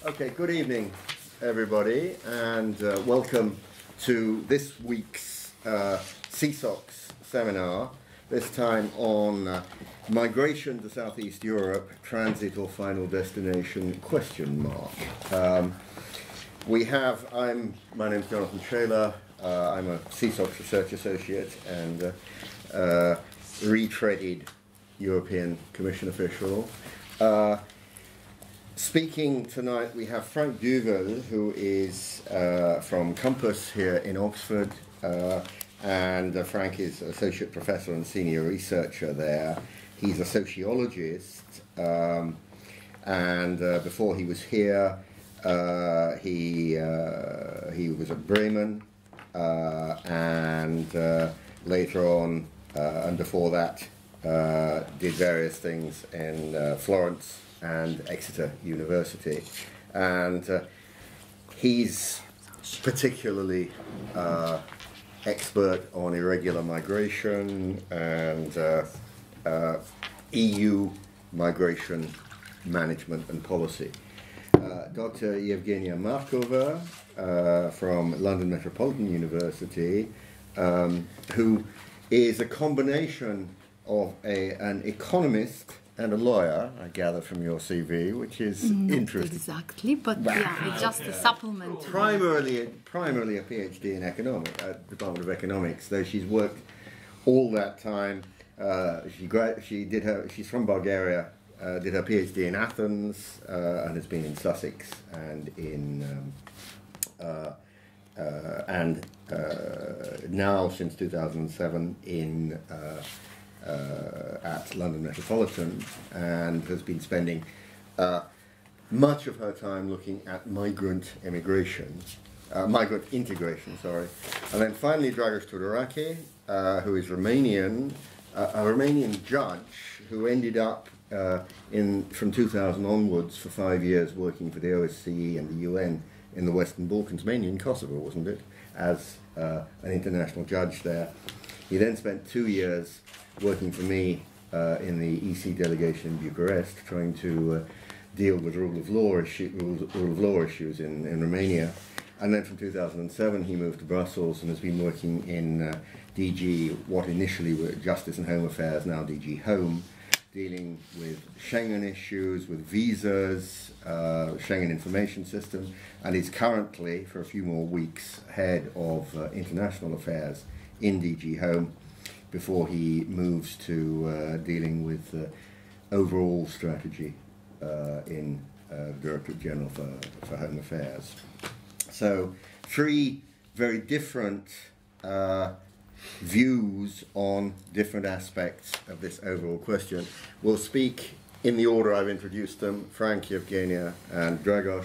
Okay, good evening, everybody, and welcome to this week's CSOX seminar, this time on migration to Southeast Europe, transit or final destination, ? My name's Jonathan Shaler, I'm a CSOX Research Associate and retreaded European Commission official. Speaking tonight, we have Franck Duvell, who is from COMPAS here in Oxford, and Franck is Associate Professor and Senior Researcher there. He's a sociologist, and before he was here, he was at Bremen, and later on, and before that, did various things in Florence and Exeter University, and he's particularly expert on irregular migration and EU migration management and policy. Dr. Eugenia Markova from London Metropolitan University, who is a combination of an economist and a lawyer, I gather from your CV, which is interesting. Exactly, but yeah, it's just a supplement. Primarily a PhD in economics at the Department of Economics, though she's worked all that time. She's from Bulgaria, did her PhD in Athens, and has been in Sussex and now since 2007 at London Metropolitan, and has been spending much of her time looking at migrant integration, and then finally Dragos Tudorache, who is Romanian, a Romanian judge who ended up from 2000 onwards for 5 years working for the OSCE and the UN in the Western Balkans, mainly in Kosovo, wasn't it, as an international judge there. He then spent 2 years working for me in the EC delegation in Bucharest, trying to deal with rule of law issues in Romania. And then from 2007 he moved to Brussels and has been working in DG, what initially were Justice and Home Affairs, now DG Home, dealing with Schengen issues, with visas, Schengen information system, and is currently, for a few more weeks, head of international affairs in DG Home, before he moves to dealing with overall strategy in the Directorate General for Home Affairs. So, three very different views on different aspects of this overall question. We'll speak in the order I've introduced them, Franck, Eugenia, and Dragos,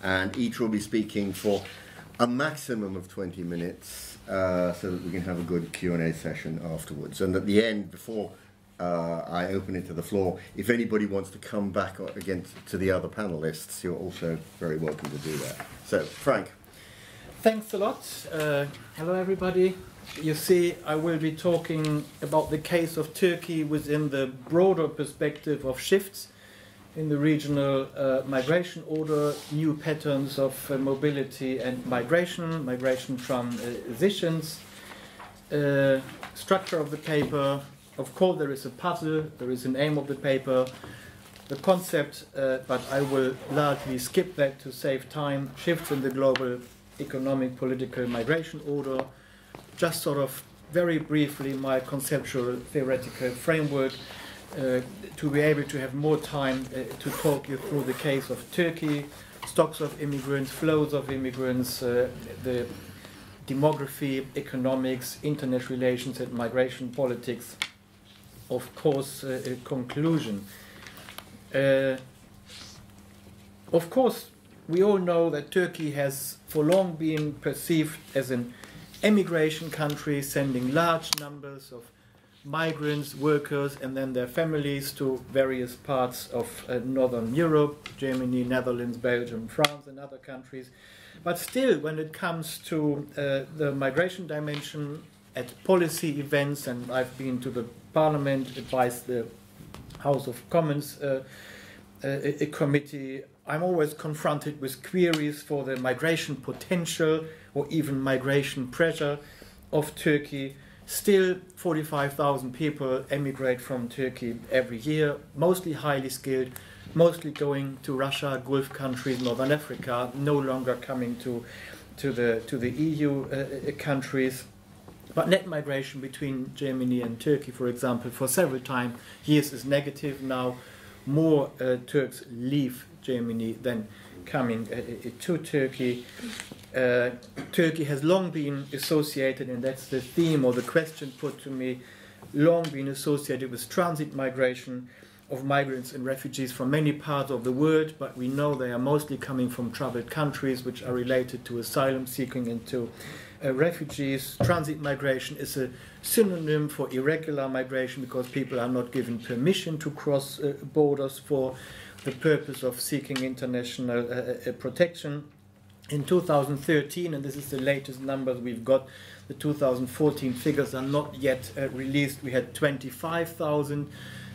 and each will be speaking for a maximum of 20 minutes, so that we can have a good Q&A session afterwards. And at the end, before I open it to the floor, if anybody wants to come back again to the other panelists, you're also very welcome to do that. So, Franck. Thanks a lot. Hello, everybody. You see, I will be talking about the case of Turkey within the broader perspective of shifts in the regional migration order, new patterns of mobility and migration transitions, structure of the paper. Of course, there is a puzzle, there is an aim of the paper, the concept, but I will largely skip that to save time. Shifts in the global economic, political migration order. Just sort of very briefly my conceptual theoretical framework, to be able to have more time to talk you through the case of Turkey, stocks of immigrants, flows of immigrants, the demography, economics, international relations and migration politics, of course, a conclusion. Of course, we all know that Turkey has for long been perceived as an emigration country, sending large numbers of migrants, workers, and then their families to various parts of Northern Europe, Germany, Netherlands, Belgium, France, and other countries. But still, when it comes to the migration dimension at policy events, and I've been to the Parliament, advised the House of Commons a committee, I'm always confronted with queries for the migration potential or even migration pressure of Turkey. Still, 45,000 people emigrate from Turkey every year, mostly highly skilled, mostly going to Russia, Gulf countries, Northern Africa, no longer coming to the EU countries. But net migration between Germany and Turkey, for example, for several years is negative. Now more Turks leave Germany than coming to Turkey. Turkey has long been associated, and that's the theme or the question put to me, long been associated with transit migration of migrants and refugees from many parts of the world, but we know they are mostly coming from troubled countries which are related to asylum seeking and to refugees. Transit migration is a synonym for irregular migration because people are not given permission to cross borders for the purpose of seeking international protection. In 2013, and this is the latest numbers we've got, the 2014 figures are not yet released, we had 25,000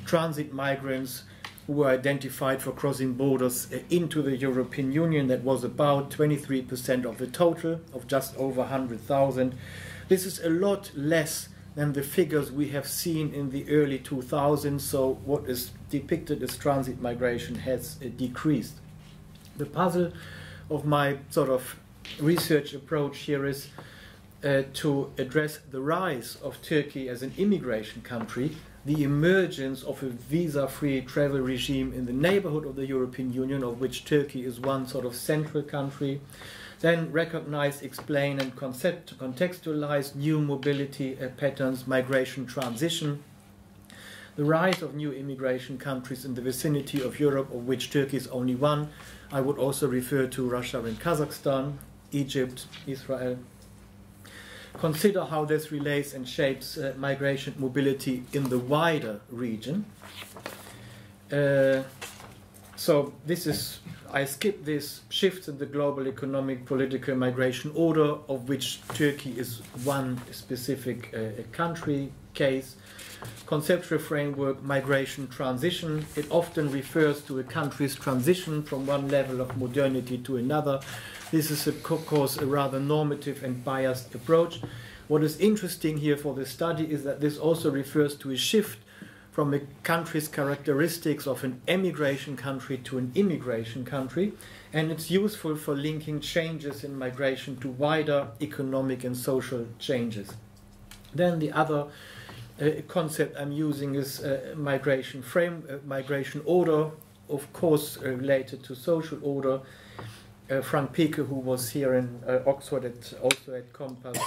transit migrants who were identified for crossing borders into the European Union. That was about 23% of the total, of just over 100,000. This is a lot less than the figures we have seen in the early 2000s, so what is depicted as transit migration has decreased. The puzzle of my sort of research approach here is to address the rise of Turkey as an immigration country, the emergence of a visa-free travel regime in the neighborhood of the European Union, of which Turkey is one sort of central country, then recognize, explain and contextualize new mobility patterns, migration transition, the rise of new immigration countries in the vicinity of Europe, of which Turkey is only one. I would also refer to Russia and Kazakhstan, Egypt, Israel. Consider how this relates and shapes migration mobility in the wider region. So this is, I skip this, shifts in the global economic, political, migration order, of which Turkey is one specific country case. Conceptual framework, migration transition. It often refers to a country's transition from one level of modernity to another. This is, of course, a rather normative and biased approach. What is interesting here for the study is that this also refers to a shift from a country's characteristics of an emigration country to an immigration country, and it's useful for linking changes in migration to wider economic and social changes. Then the other concept I'm using is migration order, of course related to social order. Franck, who was here in Oxford also at COMPAS,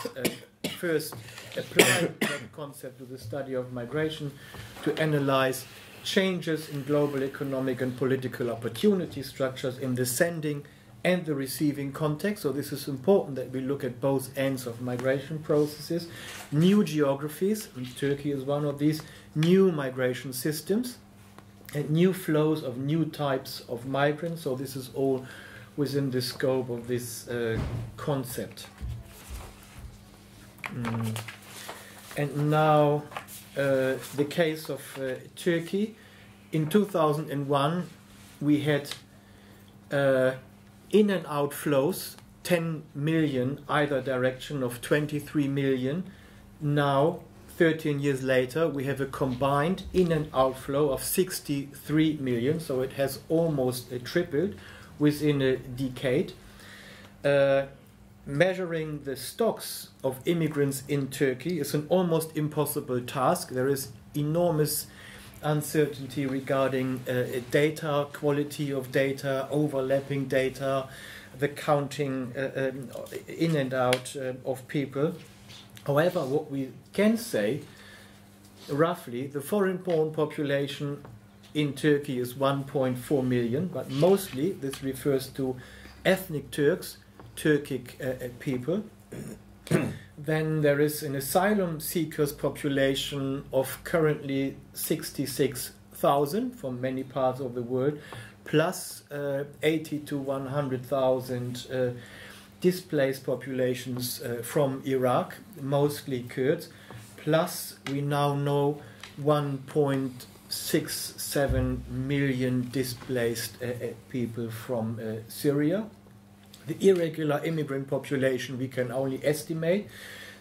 first applied that concept to the study of migration to analyze changes in global economic and political opportunity structures in the sending and the receiving context. So this is important that we look at both ends of migration processes. New geographies, and Turkey is one of these, new migration systems, and new flows of new types of migrants. So this is all within the scope of this concept. And now the case of Turkey. In 2001 we had in and out flows, 10 million either direction of 23 million. Now, 13 years later, we have a combined in and outflow of 63 million, so it has almost tripled within a decade. Measuring the stocks of immigrants in Turkey is an almost impossible task. There is enormous uncertainty regarding data, quality of data, overlapping data, the counting in and out of people. However, what we can say, roughly, the foreign-born population in Turkey is 1.4 million, but mostly this refers to ethnic Turks, Turkic people. Then there is an asylum seekers population of currently 66,000 from many parts of the world, plus 80 to 100,000 displaced populations from Iraq, mostly Kurds, plus we now know 6-7 million displaced people from Syria. The irregular immigrant population we can only estimate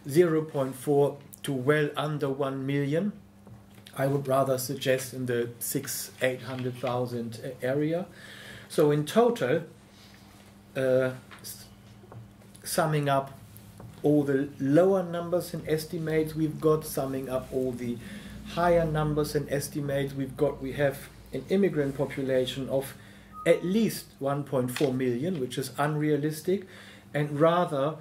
0.4 to well under 1 million. I would rather suggest in the 600,000-800,000 area. So in total, summing up all the lower numbers and estimates we've got, summing up all the higher numbers and estimates we've got, we have an immigrant population of at least 1.4 million, which is unrealistic, and rather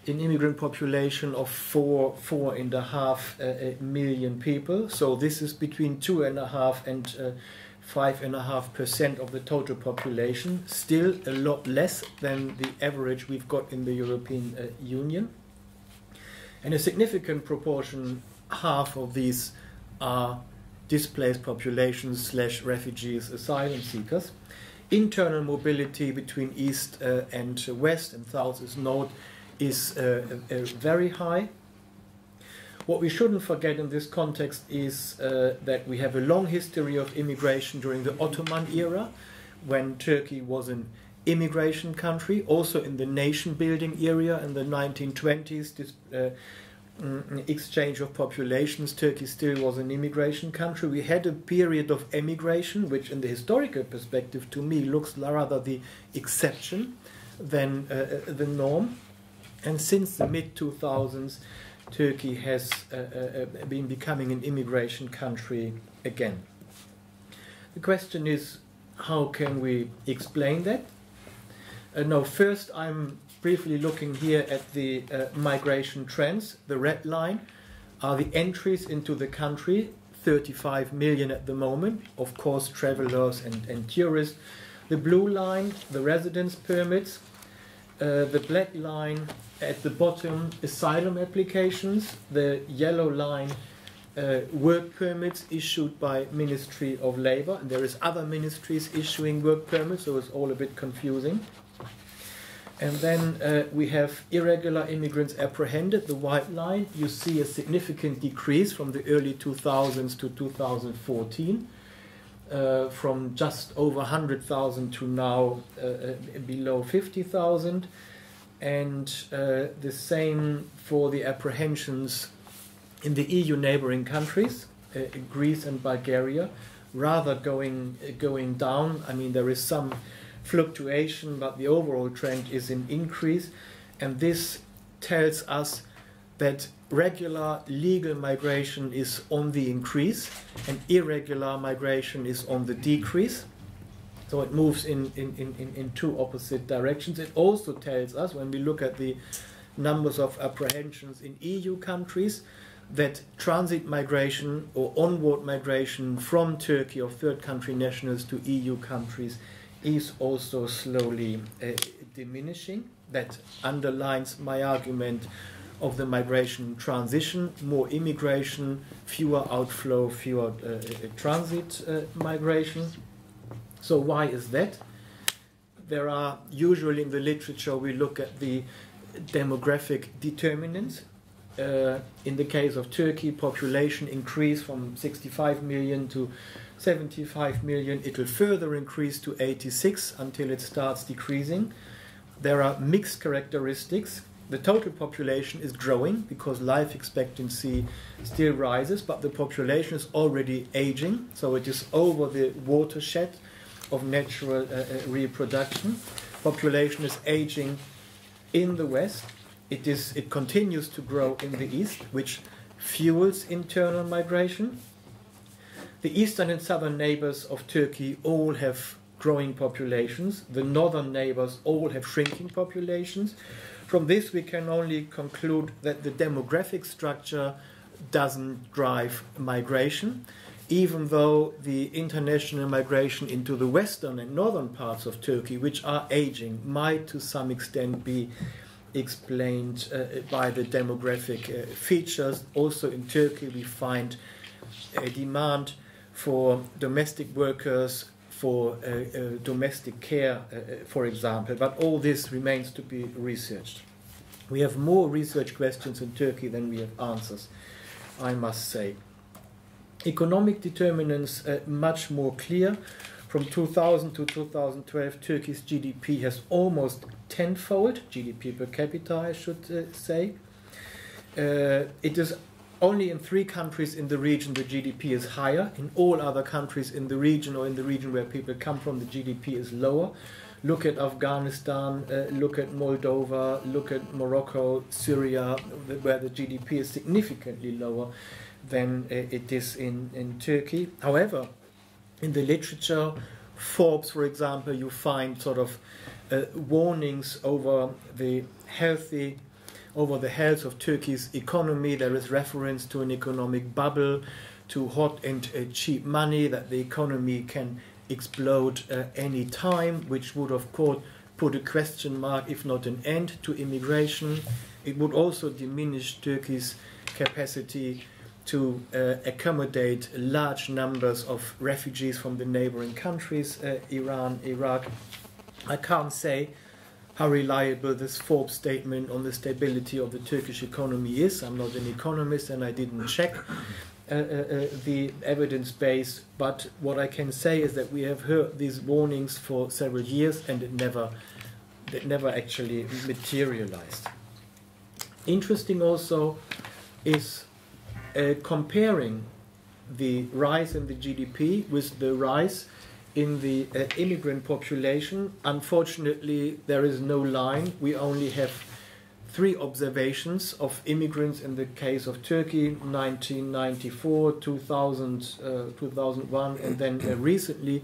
an immigrant population of 4.5 million people. So this is between 2.5 and 5.5% of the total population, still a lot less than the average we've got in the European Union. And a significant proportion, half of these, are displaced populations / refugees, asylum seekers. Internal mobility between east and west and south is north is very high. What we shouldn't forget in this context is that we have a long history of immigration during the Ottoman era, when Turkey was an immigration country. Also in the nation-building area in the 1920s, this exchange of populations, Turkey still was an immigration country. We had a period of emigration, which in the historical perspective to me looks rather the exception than the norm. And since the mid-2000s, Turkey has been becoming an immigration country again. The question is, how can we explain that? No, first I'm briefly looking here at the migration trends. The red line are the entries into the country, 35 million at the moment, of course travelers and tourists. The blue line, the residence permits. The black line at the bottom, asylum applications. The yellow line, work permits issued by Ministry of Labour. And there is other ministries issuing work permits, so it's all a bit confusing. And then we have irregular immigrants apprehended, the white line. You see a significant decrease from the early 2000s to 2014, from just over 100,000 to now below 50,000. And the same for the apprehensions in the EU neighboring countries, Greece and Bulgaria, rather going down. I mean, there is some fluctuation, but the overall trend is an increase, and this tells us that regular legal migration is on the increase and irregular migration is on the decrease. So it moves in two opposite directions. It also tells us, when we look at the numbers of apprehensions in EU countries, that transit migration or onward migration from Turkey or third country nationals to EU countries is also slowly diminishing. That underlines my argument of the migration transition: more immigration, fewer outflow, fewer transit migration. So why is that? There are usually in the literature we look at the demographic determinants. In the case of Turkey, population increase from 65 million to 75 million. It will further increase to 86 until it starts decreasing. There are mixed characteristics. The total population is growing because life expectancy still rises, but the population is already aging, so it is over the watershed of natural reproduction. Population is aging in the West. It continues to grow in the East, which fuels internal migration. The eastern and southern neighbors of Turkey all have growing populations. The northern neighbors all have shrinking populations. From this, we can only conclude that the demographic structure doesn't drive migration, even though the international migration into the western and northern parts of Turkey, which are aging, might to some extent be explained by the demographic features. Also in Turkey, we find a demand for domestic workers, for domestic care, for example. But all this remains to be researched. We have more research questions in Turkey than we have answers, I must say. Economic determinants much more clear. From 2000 to 2012, Turkey's GDP has almost tenfold, GDP per capita, I should say. It is only in 3 countries in the region the GDP is higher. In all other countries in the region or in the region where people come from, the GDP is lower. Look at Afghanistan, look at Moldova, look at Morocco, Syria, where the GDP is significantly lower than it is in Turkey. However, in the literature, Forbes, for example, you find sort of warnings over the health of Turkey's economy. There is reference to an economic bubble, to hot and cheap money, that the economy can explode any time, which would of course put a question mark, if not an end, to immigration. It would also diminish Turkey's capacity to accommodate large numbers of refugees from the neighboring countries, Iran, Iraq. I can't say how reliable this Forbes statement on the stability of the Turkish economy is. I'm not an economist and I didn't check the evidence base, but what I can say is that we have heard these warnings for several years and it never actually materialized. Interesting also is comparing the rise in the GDP with the rise in the immigrant population. Unfortunately, there is no line. We only have 3 observations of immigrants in the case of Turkey, 1994, 2000, 2001, and then recently,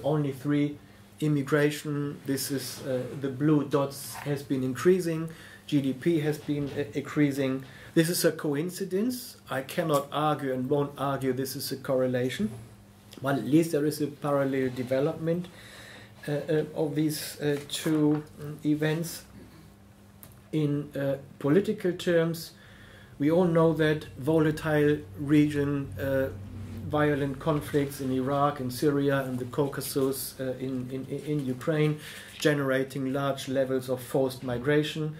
only 3 immigration. This is the blue dots has been increasing, GDP has been increasing. This is a coincidence. I cannot argue and won't argue this is a correlation, but at least there is a parallel development of these 2 events. In political terms, we all know that volatile region, violent conflicts in Iraq and Syria and the Caucasus, in Ukraine, generating large levels of forced migration.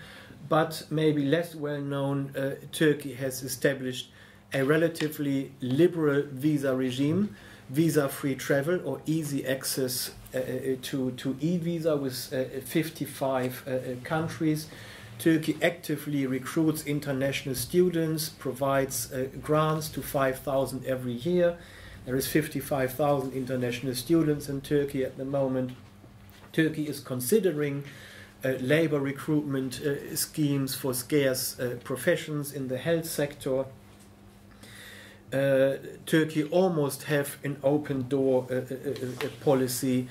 But maybe less well known, Turkey has established a relatively liberal visa regime, visa-free travel or easy access to e-visa with 55 countries. Turkey actively recruits international students, provides grants to 5,000 every year. There is 55,000 international students in Turkey at the moment. Turkey is considering labor recruitment schemes for scarce professions in the health sector. Turkey almost have an open door policy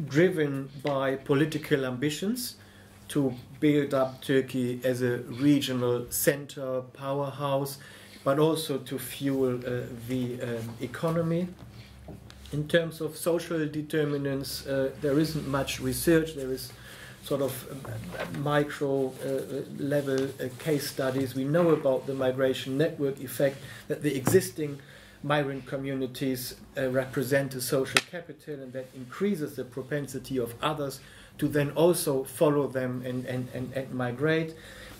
driven by political ambitions to build up Turkey as a regional center, powerhouse, but also to fuel the economy. In terms of social determinants, there isn't much research. There is sort of micro level case studies. We know about the migration network effect, that the existing migrant communities represent a social capital, and that increases the propensity of others to then also follow them and migrate.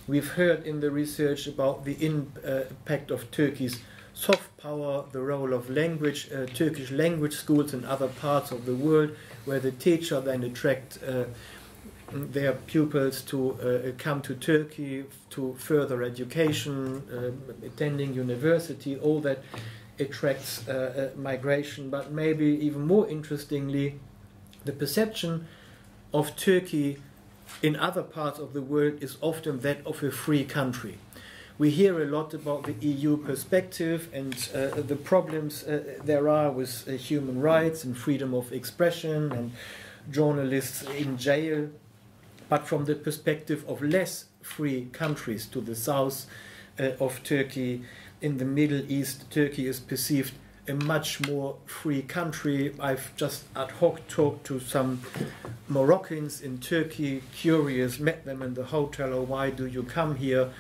We've heard in the research about the impact of Turkey's soft power, the role of language, Turkish language schools in other parts of the world, where the teacher then attract their pupils to come to Turkey to further education, attending university, all that attracts migration. But maybe even more interestingly, the perception of Turkey in other parts of the world is often that of a free country. We hear a lot about the EU perspective and the problems there are with human rights and freedom of expression and journalists in jail. But from the perspective of less free countries to the south of Turkey, in the Middle East, Turkey is perceived a much more free country. I've just ad hoc talked to some Moroccans in Turkey, curious, met them in the hotel. Oh, why do you come here?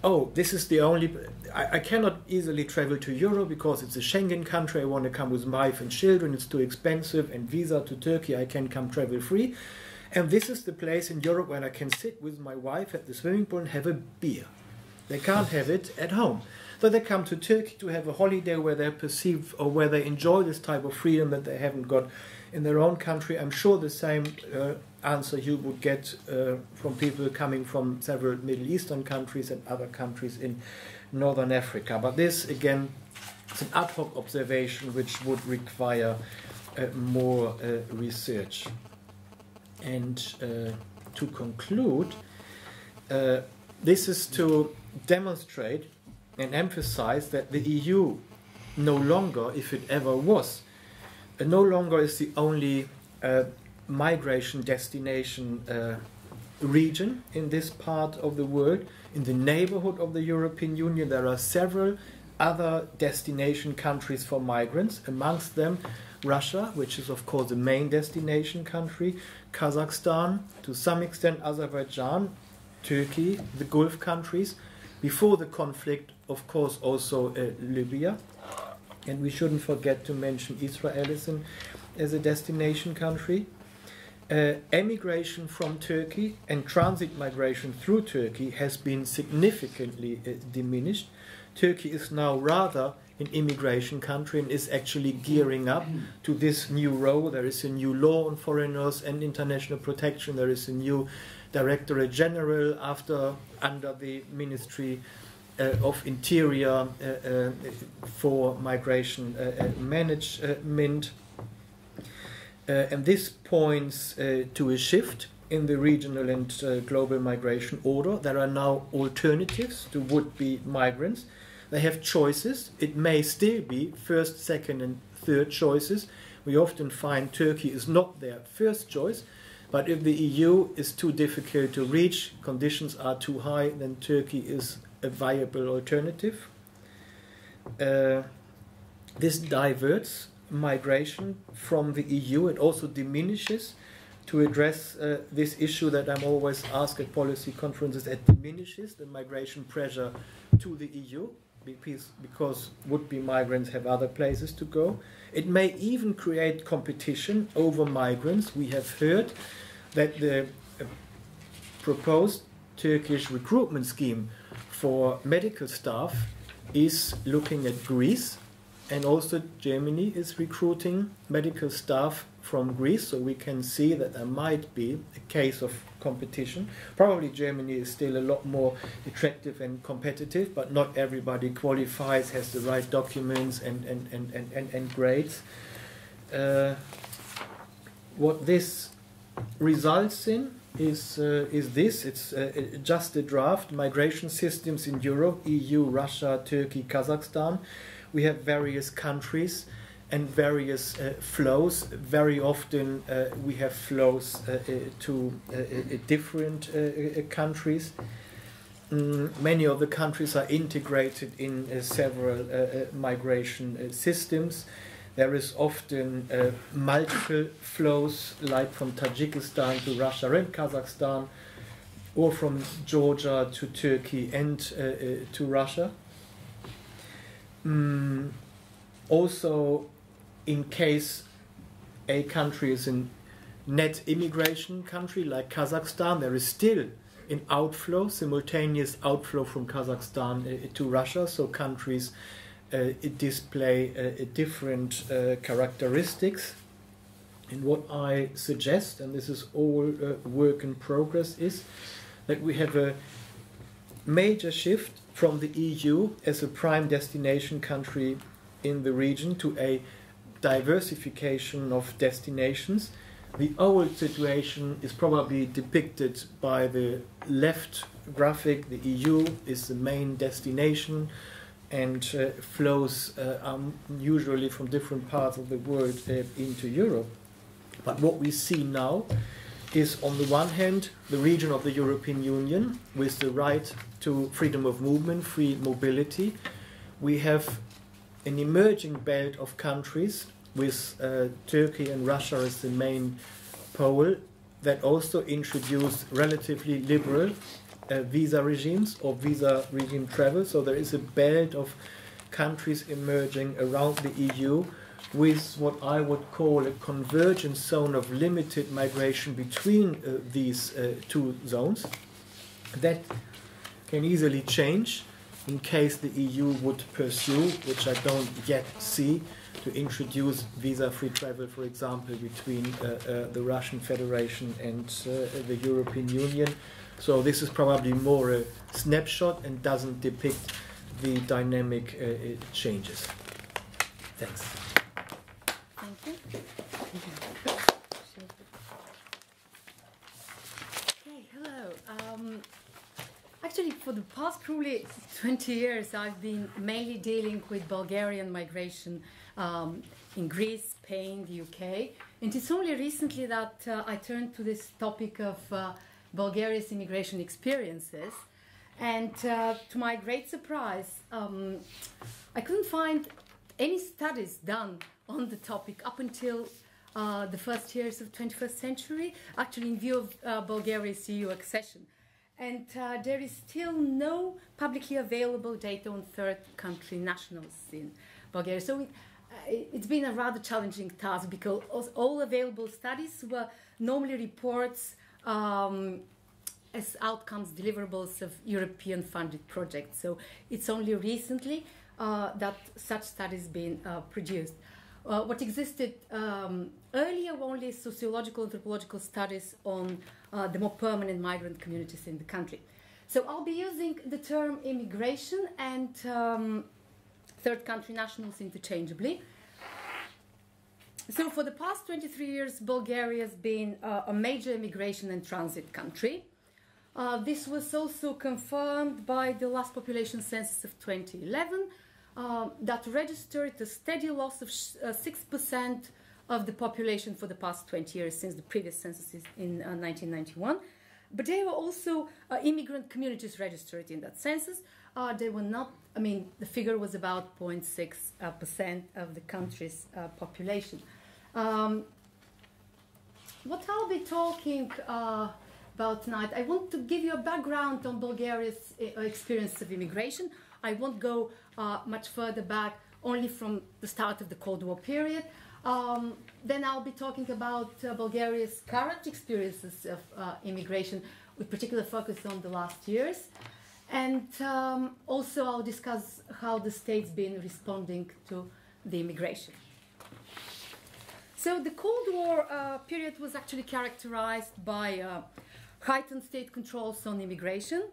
Oh, this is the only... I cannot easily travel to Europe because it's a Schengen country. I want to come with my wife and children. It's too expensive. And visa to Turkey, I can come travel free. And this is the place in Europe where I can sit with my wife at the swimming pool and have a beer. They can't have it at home. So they come to Turkey to have a holiday where they perceive or where they enjoy this type of freedom that they haven't got in their own country. I'm sure the same answer you would get from people coming from several Middle Eastern countries and other countries in Northern Africa. But this, again, is an ad hoc observation which would require more research. And to conclude, this is to demonstrate and emphasize that the EU no longer, if it ever was, no longer is the only migration destination region in this part of the world. In the neighborhood of the European Union, there are several other destination countries for migrants, amongst them Russia, which is of course the main destination country, Kazakhstan, to some extent Azerbaijan, Turkey, the Gulf countries, before the conflict, of course, also Libya. And we shouldn't forget to mention Israel as a destination country. Emigration from Turkey and transit migration through Turkey has been significantly diminished. Turkey is now rather an immigration country and is actually gearing up to this new role. There is a new law on foreigners and international protection. There is a new Directorate General under the Ministry of Interior for migration management. And this points to a shift in the regional and global migration order. There are now alternatives to would-be migrants. They have choices. It may still be first, second and third choices. We often find Turkey is not their first choice, but if the EU is too difficult to reach, conditions are too high, then Turkey is a viable alternative. This diverts migration from the EU. It also diminishes, to address this issue that I'm always asked at policy conferences, it diminishes the migration pressure to the EU because would-be migrants have other places to go. It may even create competition over migrants. We have heard that the proposed Turkish recruitment scheme for medical staff is looking at Greece, and also Germany is recruiting medical staff from Greece, so we can see that there might be a case of competition. Probably Germany is still a lot more attractive and competitive, but not everybody qualifies, has the right documents and grades. What this results in is this. It's just a draft. Migration systems in Europe, EU, Russia, Turkey, Kazakhstan. We have various countries and various flows. Very often we have flows to different countries. Many of the countries are integrated in several migration systems. There is often multiple flows, like from Tajikistan to Russia and Kazakhstan, or from Georgia to Turkey and to Russia. Also, in case a country is a net immigration country like Kazakhstan, there is still an outflow, simultaneous outflow from Kazakhstan to Russia, so countries display different characteristics. And what I suggest, and this is all work in progress, is that we have a major shift from the EU as a prime destination country in the region to a diversification of destinations. The old situation is probably depicted by the left graphic. The EU is the main destination, and flows are usually from different parts of the world into Europe. But what we see now is, on the one hand, the region of the European Union with the right to freedom of movement, free mobility. We have an emerging belt of countries with Turkey and Russia as the main pole that also introduce relatively liberal visa regimes or visa regime travel. So there is a belt of countries emerging around the EU with what I would call a convergence zone of limited migration between these two zones. That can easily change in case the EU would pursue, which I don't yet see, to introduce visa-free travel, for example, between the Russian Federation and the European Union. So this is probably more a snapshot and doesn't depict the dynamic changes. Thanks. Thank you. Okay, hello. Actually, for the past probably 20 years, I've been mainly dealing with Bulgarian migration in Greece, Spain, the UK. And it's only recently that I turned to this topic of Bulgaria's immigration experiences. And to my great surprise, I couldn't find any studies done on the topic up until the first years of the 21st century, actually in view of Bulgaria's EU accession. And there is still no publicly available data on third country nationals in Bulgaria. So it's been a rather challenging task because all available studies were normally reports as outcomes, deliverables of European funded projects. So it's only recently that such studies been produced. What existed earlier were only sociological, anthropological studies on the more permanent migrant communities in the country. So I'll be using the term immigration and third country nationals interchangeably. So for the past 23 years, Bulgaria has been a major immigration and transit country. This was also confirmed by the last population census of 2011 that registered a steady loss of 6% of the population for the past 20 years since the previous census in 1991. But there were also immigrant communities registered in that census. They were not, I mean, the figure was about 0.6% of the country's population. What I'll be talking about tonight, I want to give you a background on Bulgaria's experience of immigration. I won't go much further back, only from the start of the Cold War period. Then I'll be talking about Bulgaria's current experiences of immigration, with particular focus on the last years. And also I'll discuss how the state's been responding to the immigration. So the Cold War period was actually characterized by heightened state controls on immigration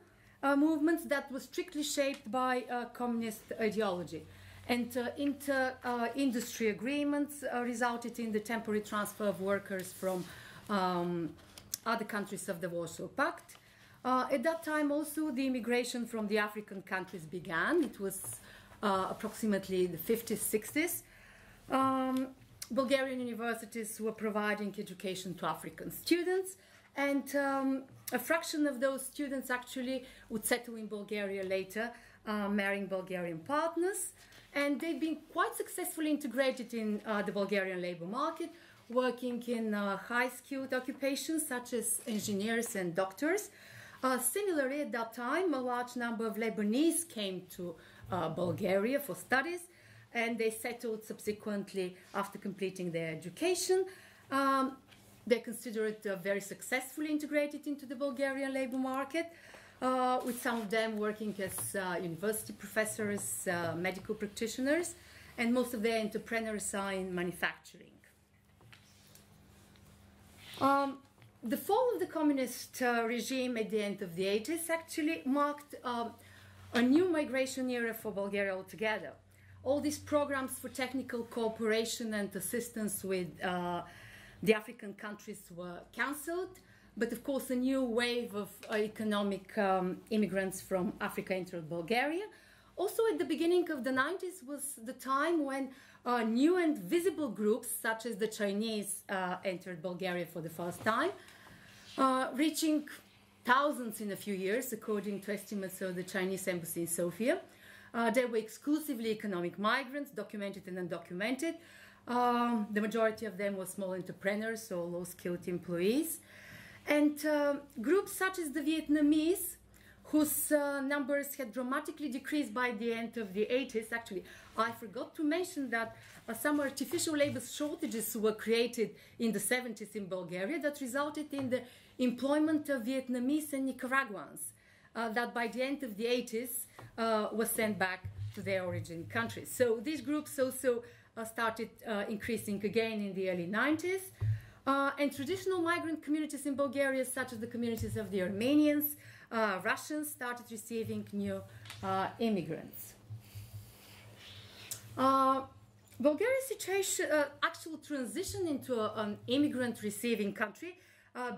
movements that was strictly shaped by communist ideology. And inter-industry agreements resulted in the temporary transfer of workers from other countries of the Warsaw Pact. At that time also the immigration from the African countries began. It was approximately the 50s, 60s. Bulgarian universities were providing education to African students, and a fraction of those students actually would settle in Bulgaria later, marrying Bulgarian partners. And they've been quite successfully integrated in the Bulgarian labor market, working in high-skilled occupations such as engineers and doctors. Similarly, at that time, a large number of Lebanese came to Bulgaria for studies, and they settled subsequently after completing their education. They're considered very successfully integrated into the Bulgarian labor market, with some of them working as university professors, medical practitioners, and most of their entrepreneurs are in manufacturing. The fall of the communist regime at the end of the 80s actually marked a new migration era for Bulgaria altogether. All these programs for technical cooperation and assistance with the African countries were cancelled, but of course a new wave of economic immigrants from Africa entered Bulgaria. Also at the beginning of the 90s was the time when new and visible groups such as the Chinese entered Bulgaria for the first time, reaching thousands in a few years according to estimates of the Chinese embassy in Sofia. They were exclusively economic migrants, documented and undocumented. The majority of them were small entrepreneurs or low-skilled employees. And groups such as the Vietnamese, whose numbers had dramatically decreased by the end of the 80s. Actually, I forgot to mention that some artificial labor shortages were created in the 70s in Bulgaria that resulted in the employment of Vietnamese and Nicaraguans. that by the end of the 80s was sent back to their origin countries. So these groups also started increasing again in the early 90s. And traditional migrant communities in Bulgaria, such as the communities of the Armenians, Russians, started receiving new immigrants. Bulgaria's situation, actual transition into an immigrant receiving country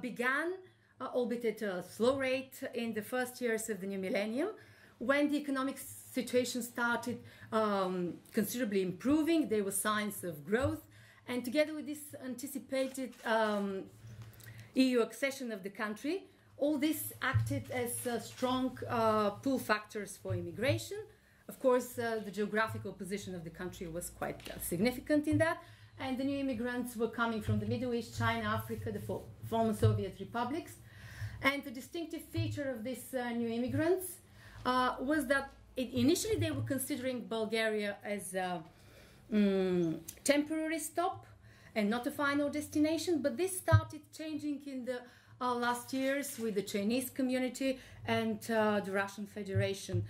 began, albeit at a slow rate, in the first years of the new millennium, when the economic situation started considerably improving. There were signs of growth, and together with this anticipated EU accession of the country, all this acted as strong pull factors for immigration. Of course, the geographical position of the country was quite significant in that, and the new immigrants were coming from the Middle East, China, Africa, the former Soviet republics. And the distinctive feature of these new immigrants was that initially they were considering Bulgaria as a temporary stop and not a final destination, but this started changing in the last years with the Chinese community and the Russian Federation,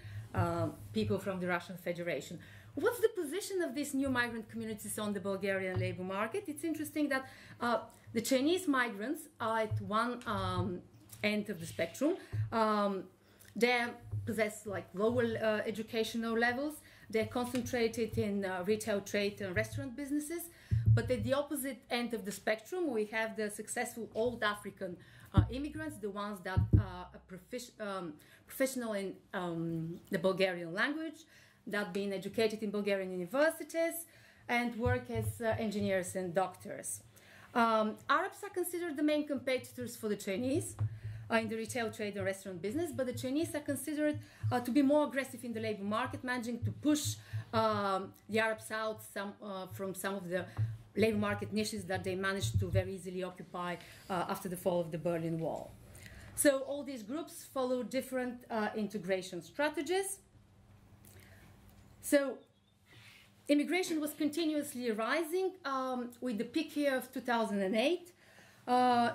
people from the Russian Federation. What's the position of these new migrant communities on the Bulgarian labor market? It's interesting that the Chinese migrants are at one end of the spectrum. They possess like lower educational levels. They're concentrated in retail, trade, and restaurant businesses. But at the opposite end of the spectrum, we have the successful old African immigrants, the ones that are professional in the Bulgarian language, that been educated in Bulgarian universities, and work as engineers and doctors. Arabs are considered the main competitors for the Chinese in the retail, trade, and restaurant business, but the Chinese are considered to be more aggressive in the labor market, managing to push the Arabs out from some of the labor market niches that they managed to very easily occupy after the fall of the Berlin Wall. So all these groups follow different integration strategies. So immigration was continuously rising with the peak year of 2008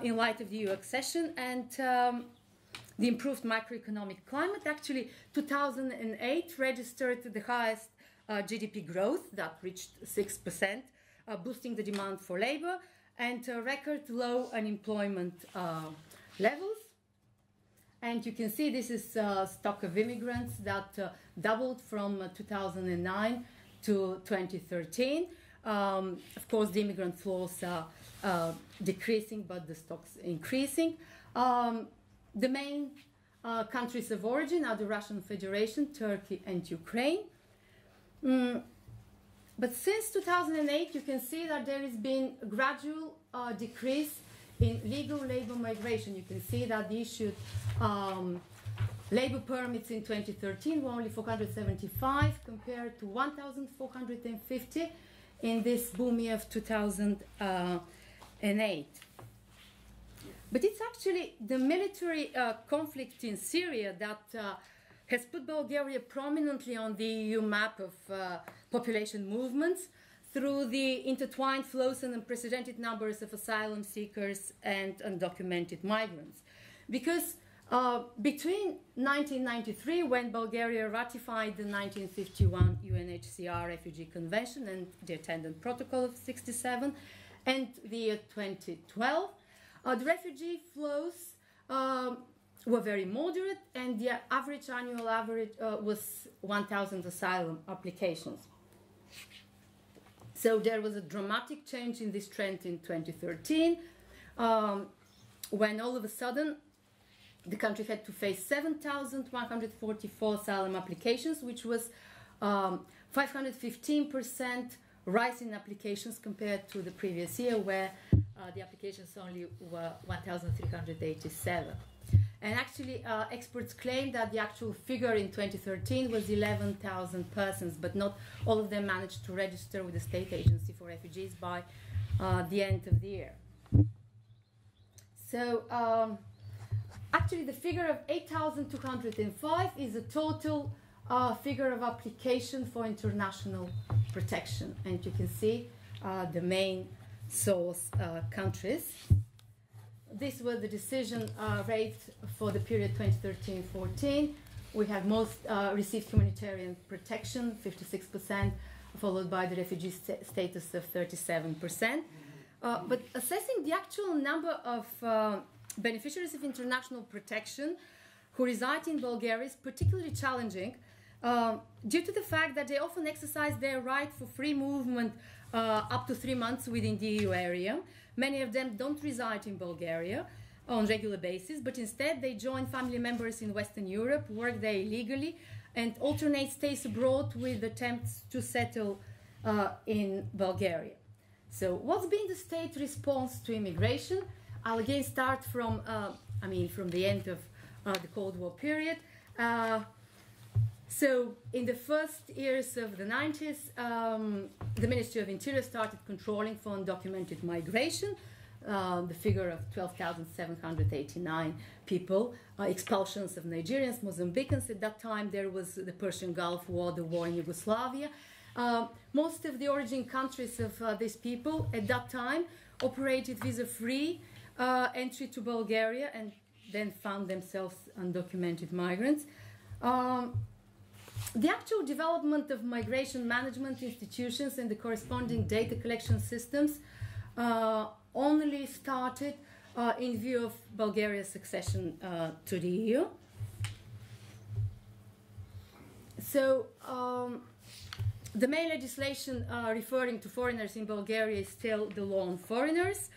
in light of the EU accession and the improved macroeconomic climate. Actually, 2008 registered the highest GDP growth that reached 6%, boosting the demand for labor, and record low unemployment levels. And you can see this is stock of immigrants that doubled from 2009 to 2013. Of course, the immigrant flows are decreasing, but the stocks increasing. The main countries of origin are the Russian Federation, Turkey, and Ukraine. But since 2008, you can see that there has been a gradual decrease in legal labor migration. You can see that the issued labor permits in 2013 were only 475 compared to 1,450 in this boom year of 2008. But it's actually the military conflict in Syria that has put Bulgaria prominently on the EU map of population movements through the intertwined flows and unprecedented numbers of asylum seekers and undocumented migrants. Because between 1993, when Bulgaria ratified the 1951 UNHCR Refugee Convention and the attendant protocol of 67, and the year 2012, the refugee flows were very moderate, and the annual average was 1,000 asylum applications. So there was a dramatic change in this trend in 2013, when all of a sudden the country had to face 7,144 asylum applications, which was 515% rise in applications compared to the previous year, where the applications only were 1,387. And actually, experts claim that the actual figure in 2013 was 11,000 persons, but not all of them managed to register with the State Agency for Refugees by the end of the year. So, actually, the figure of 8,205 is a total figure of application for international protection. And you can see the main source countries. this was the decision rate for the period 2013-14. We have most received humanitarian protection, 56%, followed by the refugee status of 37%. But assessing the actual number of beneficiaries of international protection who reside in Bulgaria is particularly challenging due to the fact that they often exercise their right for free movement up to 3 months within the EU area. Many of them don't reside in Bulgaria on regular basis, but instead they join family members in Western Europe, work there illegally, and alternate stays abroad with attempts to settle in Bulgaria. So what's been the state response to immigration? I'll again start from, from the end of the Cold War period. So in the first years of the 90s, the Ministry of Interior started controlling for undocumented migration, the figure of 12,789 people, expulsions of Nigerians, Mozambicans. At that time, there was the Persian Gulf War, the war in Yugoslavia. Most of the origin countries of these people at that time operated visa-free entry to Bulgaria and then found themselves undocumented migrants. The actual development of migration management institutions and the corresponding data collection systems only started in view of Bulgaria's succession to the EU. So the main legislation referring to foreigners in Bulgaria is still the law on foreigners,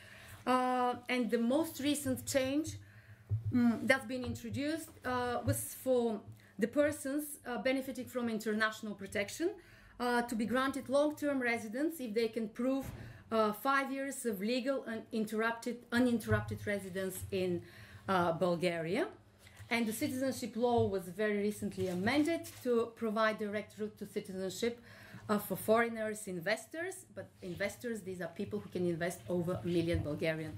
and the most recent change that's been introduced was for the persons benefiting from international protection to be granted long-term residence if they can prove 5 years of legal and uninterrupted residence in Bulgaria. And the citizenship law was very recently amended to provide direct route to citizenship for foreigners, investors. But investors, these are people who can invest over $1 million Bulgarian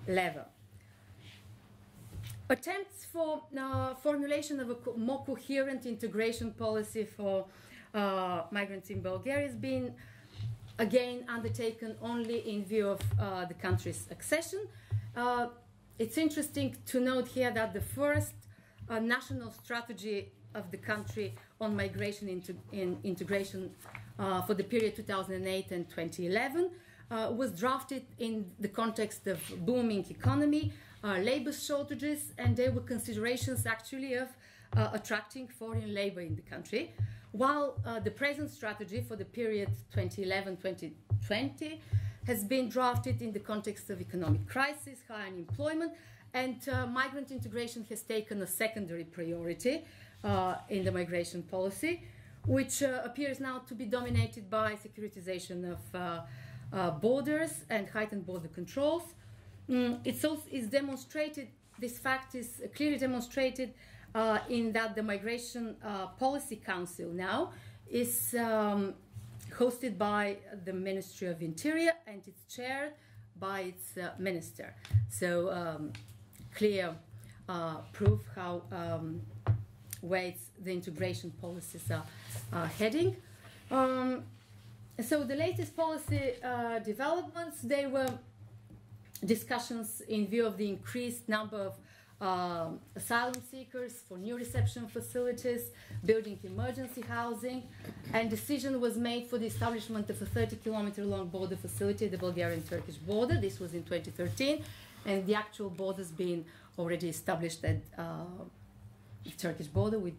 level. Attempts for formulation of a more coherent integration policy for migrants in Bulgaria has been again undertaken only in view of the country's accession. It's interesting to note here that the first national strategy of the country on migration integration for the period 2008 and 2011 was drafted in the context of booming economy, labor shortages, and there were considerations actually of attracting foreign labor in the country, while the present strategy for the period 2011-2020 has been drafted in the context of economic crisis, high unemployment, and migrant integration has taken a secondary priority in the migration policy, which appears now to be dominated by securitization of borders and heightened border controls. It's demonstrated, this fact is clearly demonstrated in that the Migration Policy Council now is hosted by the Ministry of Interior and it's chaired by its minister. So clear proof how ways the integration policies are heading. So the latest policy developments, they were discussions in view of the increased number of asylum seekers for new reception facilities, building emergency housing, and decision was made for the establishment of a 30-kilometer long border facility at the Bulgarian-Turkish border. This was in 2013, and the actual border's been already established at the Turkish border with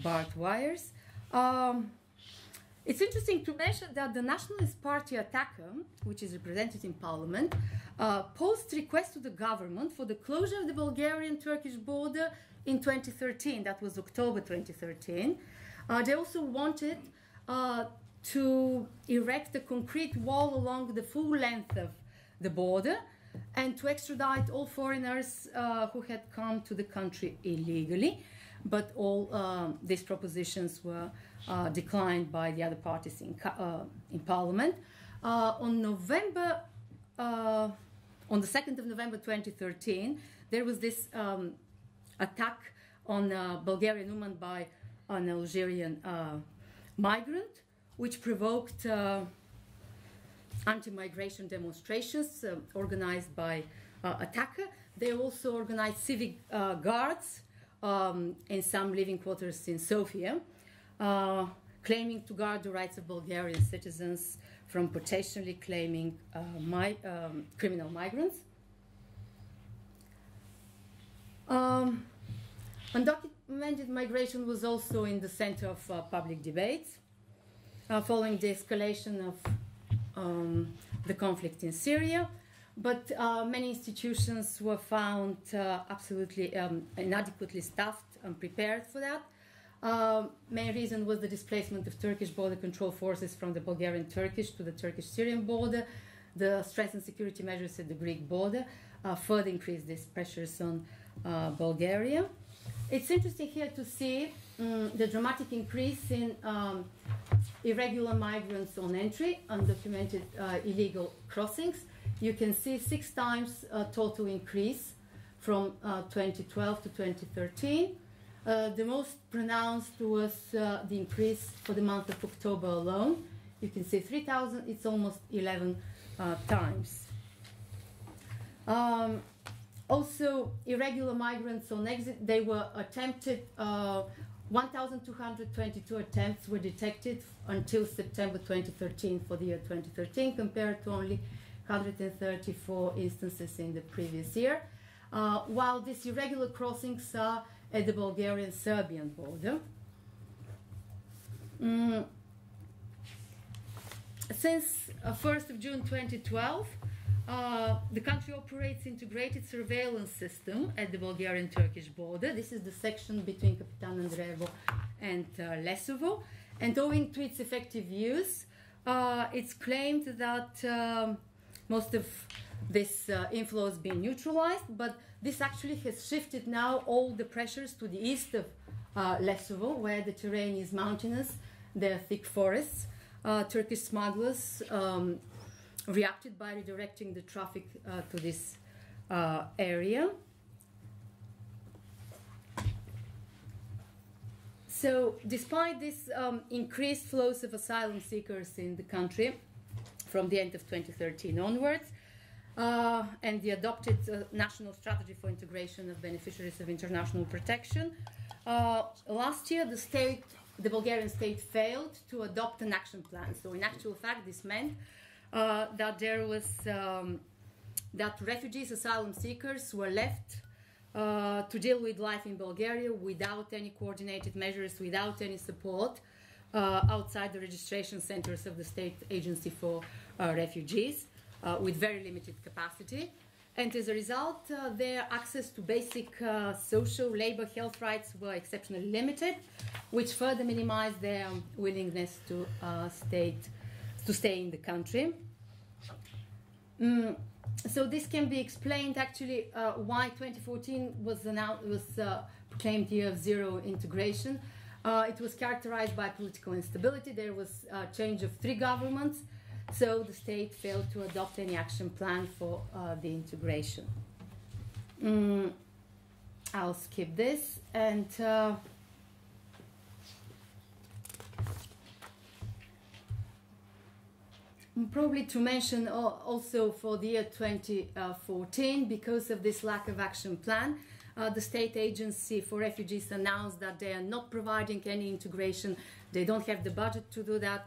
barbed wires. It's interesting to mention that the Nationalist Party attacker, which is represented in Parliament, posed request to the government for the closure of the Bulgarian-Turkish border in 2013. That was October 2013. They also wanted to erect a concrete wall along the full length of the border and to extradite all foreigners who had come to the country illegally. But all these propositions were declined by the other parties in Parliament. On the 2nd of November 2013, there was this attack on a Bulgarian woman by an Algerian migrant, which provoked anti-migration demonstrations organized by attacker. They also organized civic guards in some living quarters in Sofia, claiming to guard the rights of Bulgarian citizens from potentially claiming criminal migrants. Undocumented migration was also in the center of public debates, following the escalation of the conflict in Syria. But many institutions were found absolutely inadequately staffed and prepared for that. Main reason was the displacement of Turkish border control forces from the Bulgarian-Turkish to the Turkish-Syrian border. The strengthened security measures at the Greek border further increased these pressures on Bulgaria. It's interesting here to see the dramatic increase in irregular migrants on entry, undocumented illegal crossings. You can see 6 times total increase from 2012 to 2013. The most pronounced was the increase for the month of October alone. You can see 3,000, it's almost 11 times. Also, irregular migrants on exit, they were attempted, 1,222 attempts were detected until September 2013 for the year 2013, compared to only 134 instances in the previous year, while these irregular crossings are at the Bulgarian-Serbian border. Since 1st of June 2012, the country operates integrated surveillance system at the Bulgarian-Turkish border. This is the section between Kapitan Andreevo and Lesovo. And owing to its effective use, it's claimed that most of this inflow has been neutralized, but this actually has shifted now all the pressures to the east of Lesovo, where the terrain is mountainous, there are thick forests. Turkish smugglers reacted by redirecting the traffic to this area. So, despite this increased flows of asylum seekers in the country from the end of 2013 onwards, and the adopted national strategy for integration of beneficiaries of international protection, last year the Bulgarian state failed to adopt an action plan. So, in actual fact, this meant that there was that refugees, asylum seekers were left to deal with life in Bulgaria without any coordinated measures, without any support outside the registration centers of the State Agency for Refugees, with very limited capacity. And as a result, their access to basic social, labor, health rights were exceptionally limited, which further minimized their willingness to stay in the country. So this can be explained actually why 2014 was proclaimed year of zero integration. It was characterized by political instability. There was a change of 3 governments, so the state failed to adopt any action plan for the integration. I'll skip this and probably to mention also for the year 2014, because of this lack of action plan, the State Agency for Refugees announced that they are not providing any integration. They don't have the budget to do that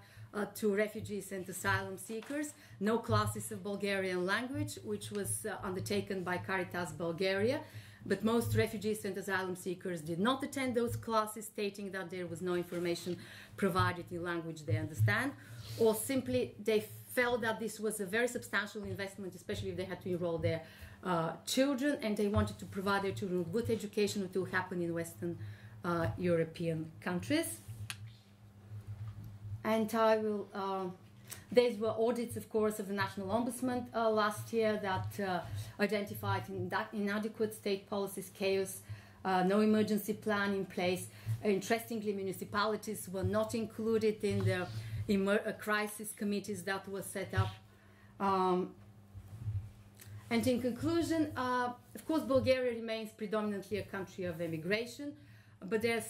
to refugees and asylum seekers. No classes of Bulgarian language, which was undertaken by Caritas Bulgaria. But most refugees and asylum seekers did not attend those classes, stating that there was no information provided in language they understand, or simply they felt that this was a very substantial investment, especially if they had to enroll their children, and they wanted to provide their children with good education, which will happen in Western European countries. And I will... These were audits, of course, of the National Ombudsman last year that identified inadequate state policies, chaos, no emergency plan in place. Interestingly, municipalities were not included in the crisis committees that were set up. And in conclusion, of course, Bulgaria remains predominantly a country of immigration, but there are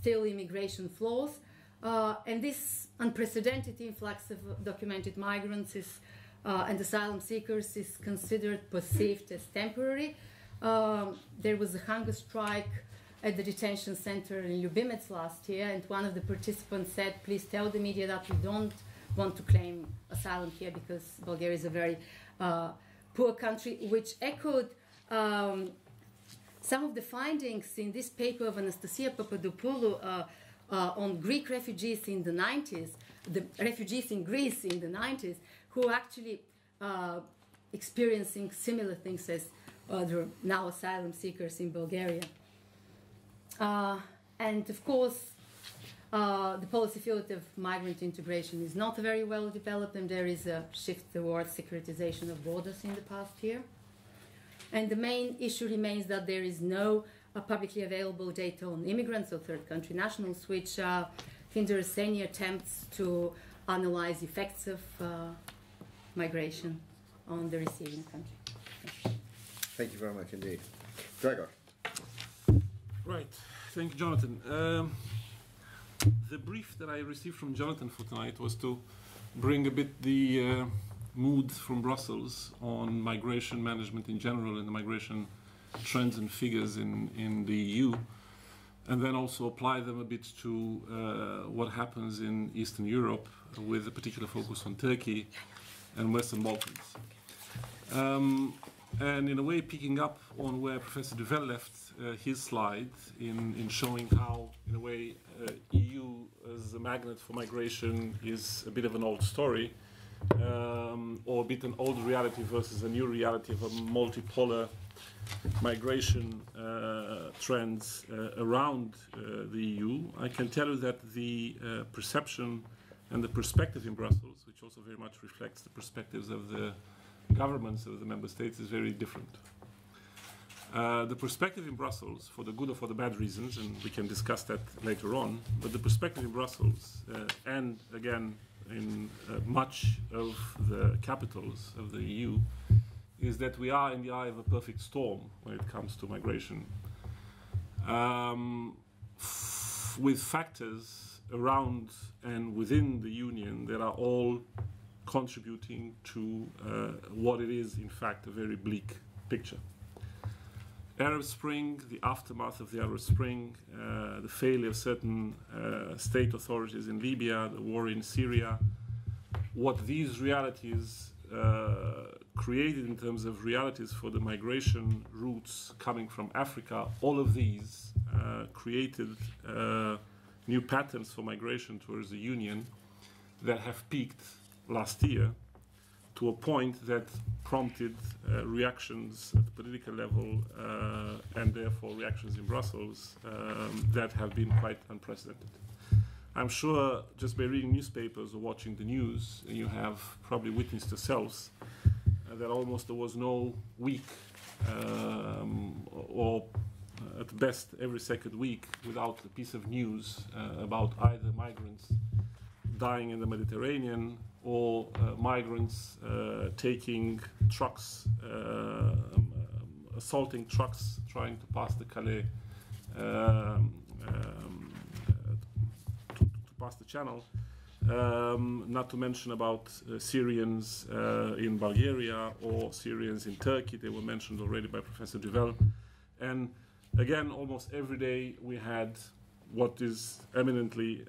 still immigration flaws. And this unprecedented influx of documented migrants is and asylum seekers is considered perceived as temporary. There was a hunger strike at the detention center in Ljubimec last year, and one of the participants said, please tell the media that we don't want to claim asylum here because Bulgaria is a very poor country, which echoed some of the findings in this paper of Anastasia Papadopoulou on Greek refugees in the 90s, the refugees in Greece in the 90s, who are actually experiencing similar things as the now asylum seekers in Bulgaria. And of course, the policy field of migrant integration is not very well developed, and there is a shift towards securitization of borders in the past year. And the main issue remains that there is no publicly available data on immigrants or third country nationals, which hinders any attempts to analyze effects of migration on the receiving country. Thank you very much indeed. Dragos. Right. Thank you, Jonathan. The brief that I received from Jonathan for tonight was to bring a bit the mood from Brussels on migration management in general and the migration trends and figures in the EU, and then also apply them a bit to what happens in Eastern Europe with a particular focus on Turkey and Western Balkans. And in a way, picking up on where Professor Duvell left his slide in showing how, in a way, EU as a magnet for migration is a bit of an old story, or a bit an old reality versus a new reality of a multipolar migration trends around the EU. I can tell you that the perception and the perspective in Brussels, which also very much reflects the perspectives of the governments of the member states, is very different. The perspective in Brussels, for the good or for the bad reasons, and we can discuss that later on, but the perspective in Brussels, and again in much of the capitals of the EU, is that we are in the eye of a perfect storm when it comes to migration, with factors around and within the Union that are all contributing to what it is, in fact, a very bleak picture. Arab Spring, the aftermath of the Arab Spring, the failure of certain state authorities in Libya, the war in Syria, what these realities created in terms of realities for the migration routes coming from Africa, all of these created new patterns for migration towards the Union that have peaked last year to a point that prompted reactions at the political level and therefore reactions in Brussels that have been quite unprecedented. I'm sure just by reading newspapers or watching the news, you have probably witnessed yourselves that almost there was no week or at best every second week without a piece of news about either migrants dying in the Mediterranean or migrants taking trucks, assaulting trucks, trying to pass the Calais, to pass the channel. Not to mention about Syrians in Bulgaria or Syrians in Turkey. They were mentioned already by Professor Duvell. And again, almost every day we had what is eminently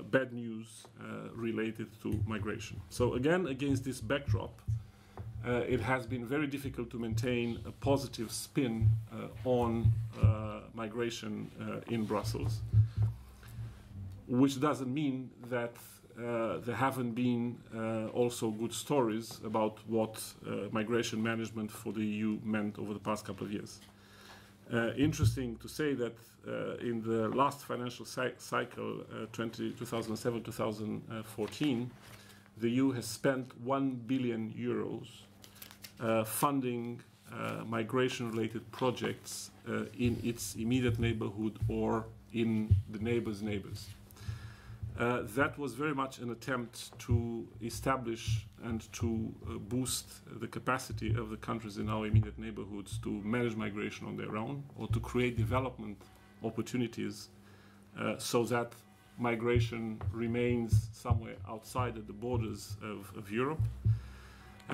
bad news related to migration. So again, against this backdrop, it has been very difficult to maintain a positive spin on migration in Brussels, which doesn't mean that there haven't been also good stories about what migration management for the EU meant over the past couple of years. Interesting to say that in the last financial cycle, 2007-2014, the EU has spent €1 billion funding migration-related projects in its immediate neighborhood or in the neighbors' neighbors. That was very much an attempt to establish and to boost the capacity of the countries in our immediate neighborhoods to manage migration on their own, or to create development opportunities so that migration remains somewhere outside of the borders of Europe.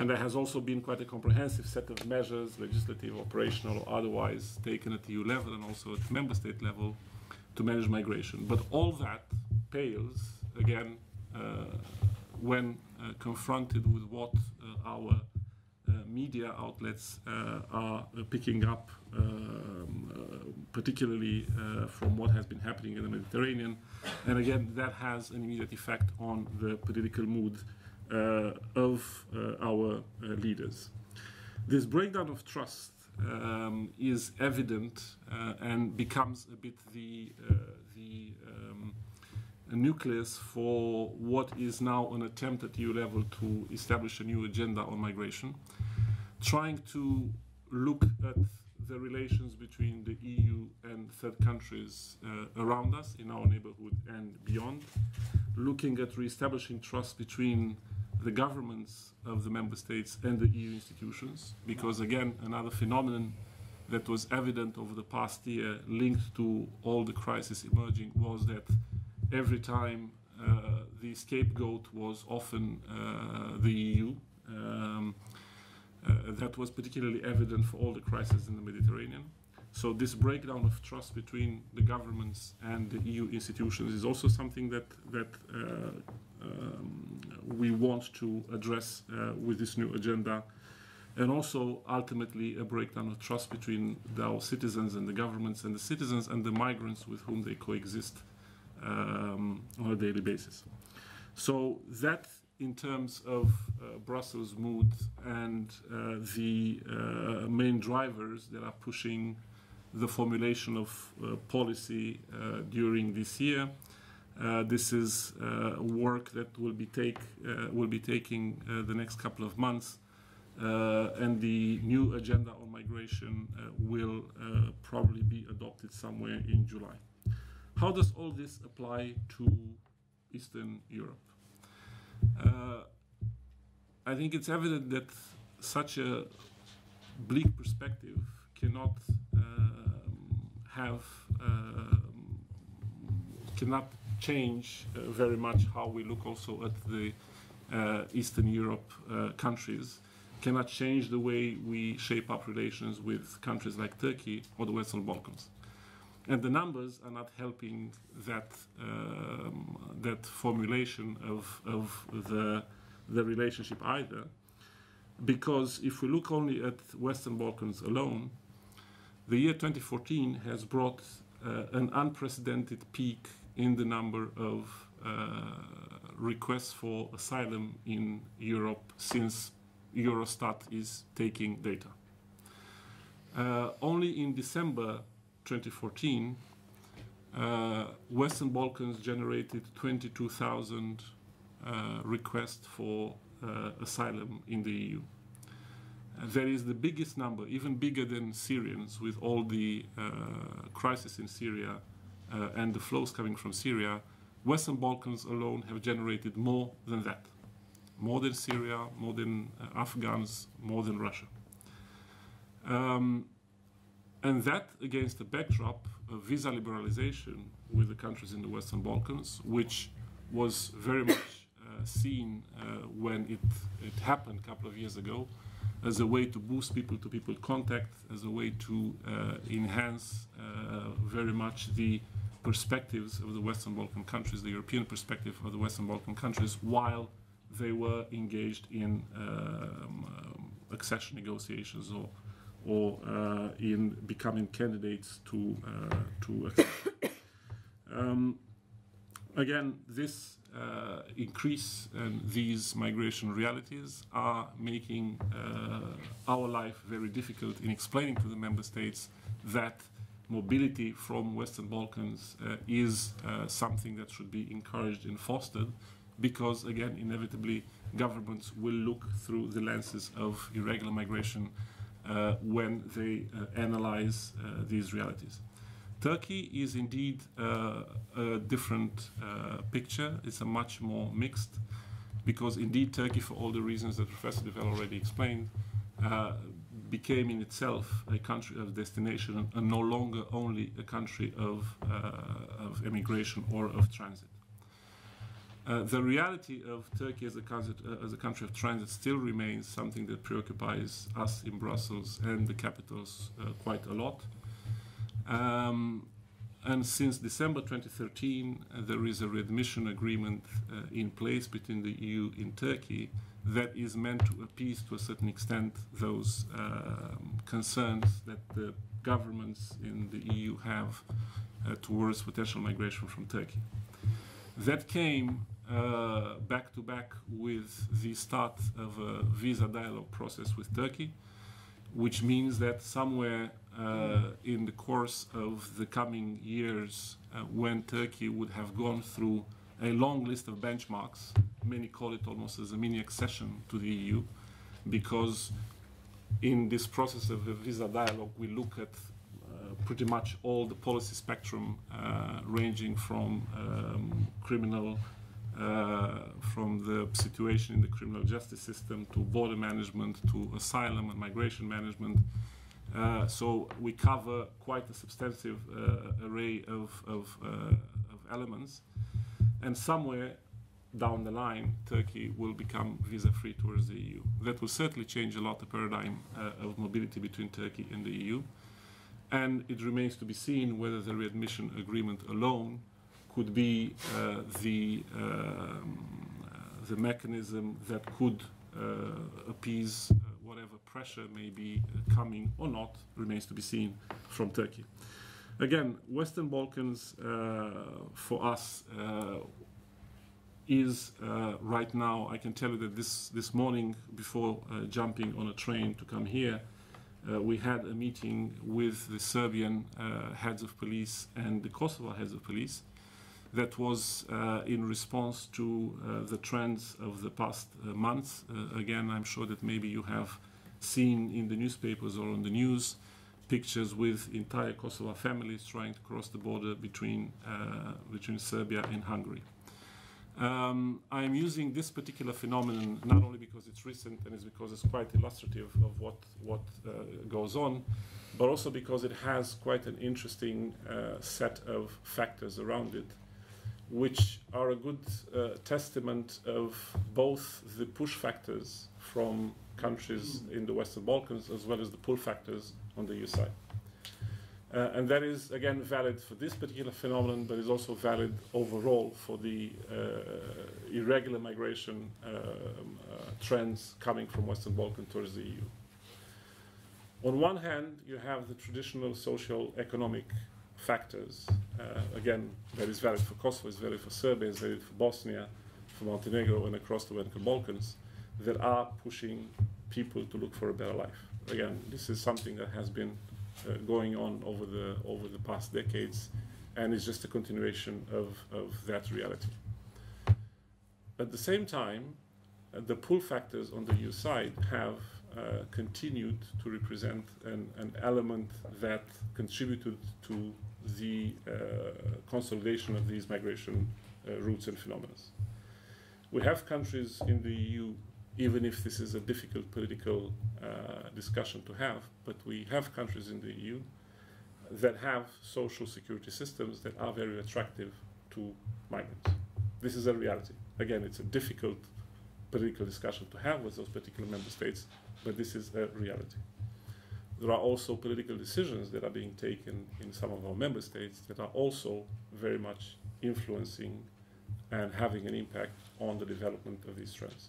And there has also been quite a comprehensive set of measures, legislative, operational, or otherwise, taken at EU level and also at member state level to manage migration. But all that pales, again, when confronted with what our media outlets are picking up, particularly from what has been happening in the Mediterranean. And again, that has an immediate effect on the political mood of our leaders. This breakdown of trust is evident and becomes a bit the nucleus for what is now an attempt at EU level to establish a new agenda on migration, trying to look at the relations between the EU and third countries around us, in our neighborhood and beyond, looking at re-establishing trust between the governments of the member states and the EU institutions, because again, another phenomenon that was evident over the past year linked to all the crises emerging was that every time the scapegoat was often the EU. That was particularly evident for all the crises in the Mediterranean. So this breakdown of trust between the governments and the EU institutions is also something that we want to address with this new agenda, and also ultimately a breakdown of trust between our citizens and the governments, and the citizens and the migrants with whom they coexist on a daily basis. So that, in terms of Brussels' mood and the main drivers that are pushing the formulation of policy during this year. This is work that will be taking the next couple of months, and the new agenda on migration will probably be adopted somewhere in July. How does all this apply to Eastern Europe? I think it's evident that such a bleak perspective cannot cannot change very much how we look also at the Eastern Europe countries, cannot change the way we shape up relations with countries like Turkey or the Western Balkans. And the numbers are not helping that that formulation of the relationship either, because if we look only at Western Balkans alone, the year 2014 has brought an unprecedented peak in the number of requests for asylum in Europe since Eurostat is taking data. Only in December 2014, Western Balkans generated 22,000 requests for asylum in the EU. That is the biggest number, even bigger than Syrians, with all the crisis in Syria and the flows coming from Syria. Western Balkans alone have generated more than that. More than Syria, more than Afghans, more than Russia. And that against the backdrop of visa liberalization with the countries in the Western Balkans, which was very much seen when it happened a couple of years ago, as a way to boost people-to-people contact, as a way to enhance very much the perspectives of the Western Balkan countries, the European perspective of the Western Balkan countries, while they were engaged in accession negotiations or in becoming candidates to accession. Again, this increase and these migration realities are making our life very difficult in explaining to the member states that mobility from Western Balkans is something that should be encouraged and fostered, because again, inevitably, governments will look through the lenses of irregular migration when they analyze these realities. Turkey is indeed a different picture. It's a much more mixed, because indeed Turkey, for all the reasons that Professor Duvell already explained, became in itself a country of destination and no longer only a country of immigration or of transit. The reality of Turkey as a country of transit still remains something that preoccupies us in Brussels and the capitals quite a lot. And since December 2013, there is a readmission agreement in place between the EU and Turkey that is meant to appease to a certain extent those concerns that the governments in the EU have towards potential migration from Turkey. That came back to back with the start of a visa dialogue process with Turkey, which means that somewhere in the course of the coming years, when Turkey would have gone through a long list of benchmarks, many call it almost as a mini accession to the EU, because in this process of a visa dialogue, we look at pretty much all the policy spectrum, ranging from criminal, from the situation in the criminal justice system to border management to asylum and migration management. So we cover quite a substantive array of elements, and somewhere down the line, Turkey will become visa-free towards the EU. That will certainly change a lot the paradigm of mobility between Turkey and the EU. And it remains to be seen whether the readmission agreement alone could be the mechanism that could appease whatever pressure may be coming or not, remains to be seen from Turkey. Again, Western Balkans for us is right now, I can tell you that this morning before jumping on a train to come here, we had a meeting with the Serbian heads of police and the Kosovo heads of police that was in response to the trends of the past months. Again, I'm sure that maybe you have seen in the newspapers or on the news pictures with entire Kosovo families trying to cross the border between Serbia and Hungary. I am using this particular phenomenon not only because it's recent and it's because it's quite illustrative of what goes on, but also because it has quite an interesting set of factors around it, which are a good testament of both the push factors from countries in the Western Balkans as well as the pull factors on the EU side. And that is, again, valid for this particular phenomenon, but is also valid overall for the irregular migration trends coming from Western Balkans towards the EU. On one hand, you have the traditional social economic factors. Again, that is valid for Kosovo, is valid for Serbia, is valid for Bosnia, for Montenegro, and across the Western Balkans, that are pushing people to look for a better life. Again, this is something that has been going on over the past decades, and is just a continuation of that reality. At the same time, the pull factors on the EU side have continued to represent an element that contributed to the consolidation of these migration routes and phenomena. We have countries in the EU, even if this is a difficult political discussion to have, but we have countries in the EU that have social security systems that are very attractive to migrants. This is a reality. Again, it's a difficult political discussion to have with those particular member states, but this is a reality. There are also political decisions that are being taken in some of our member states that are also very much influencing and having an impact on the development of these trends.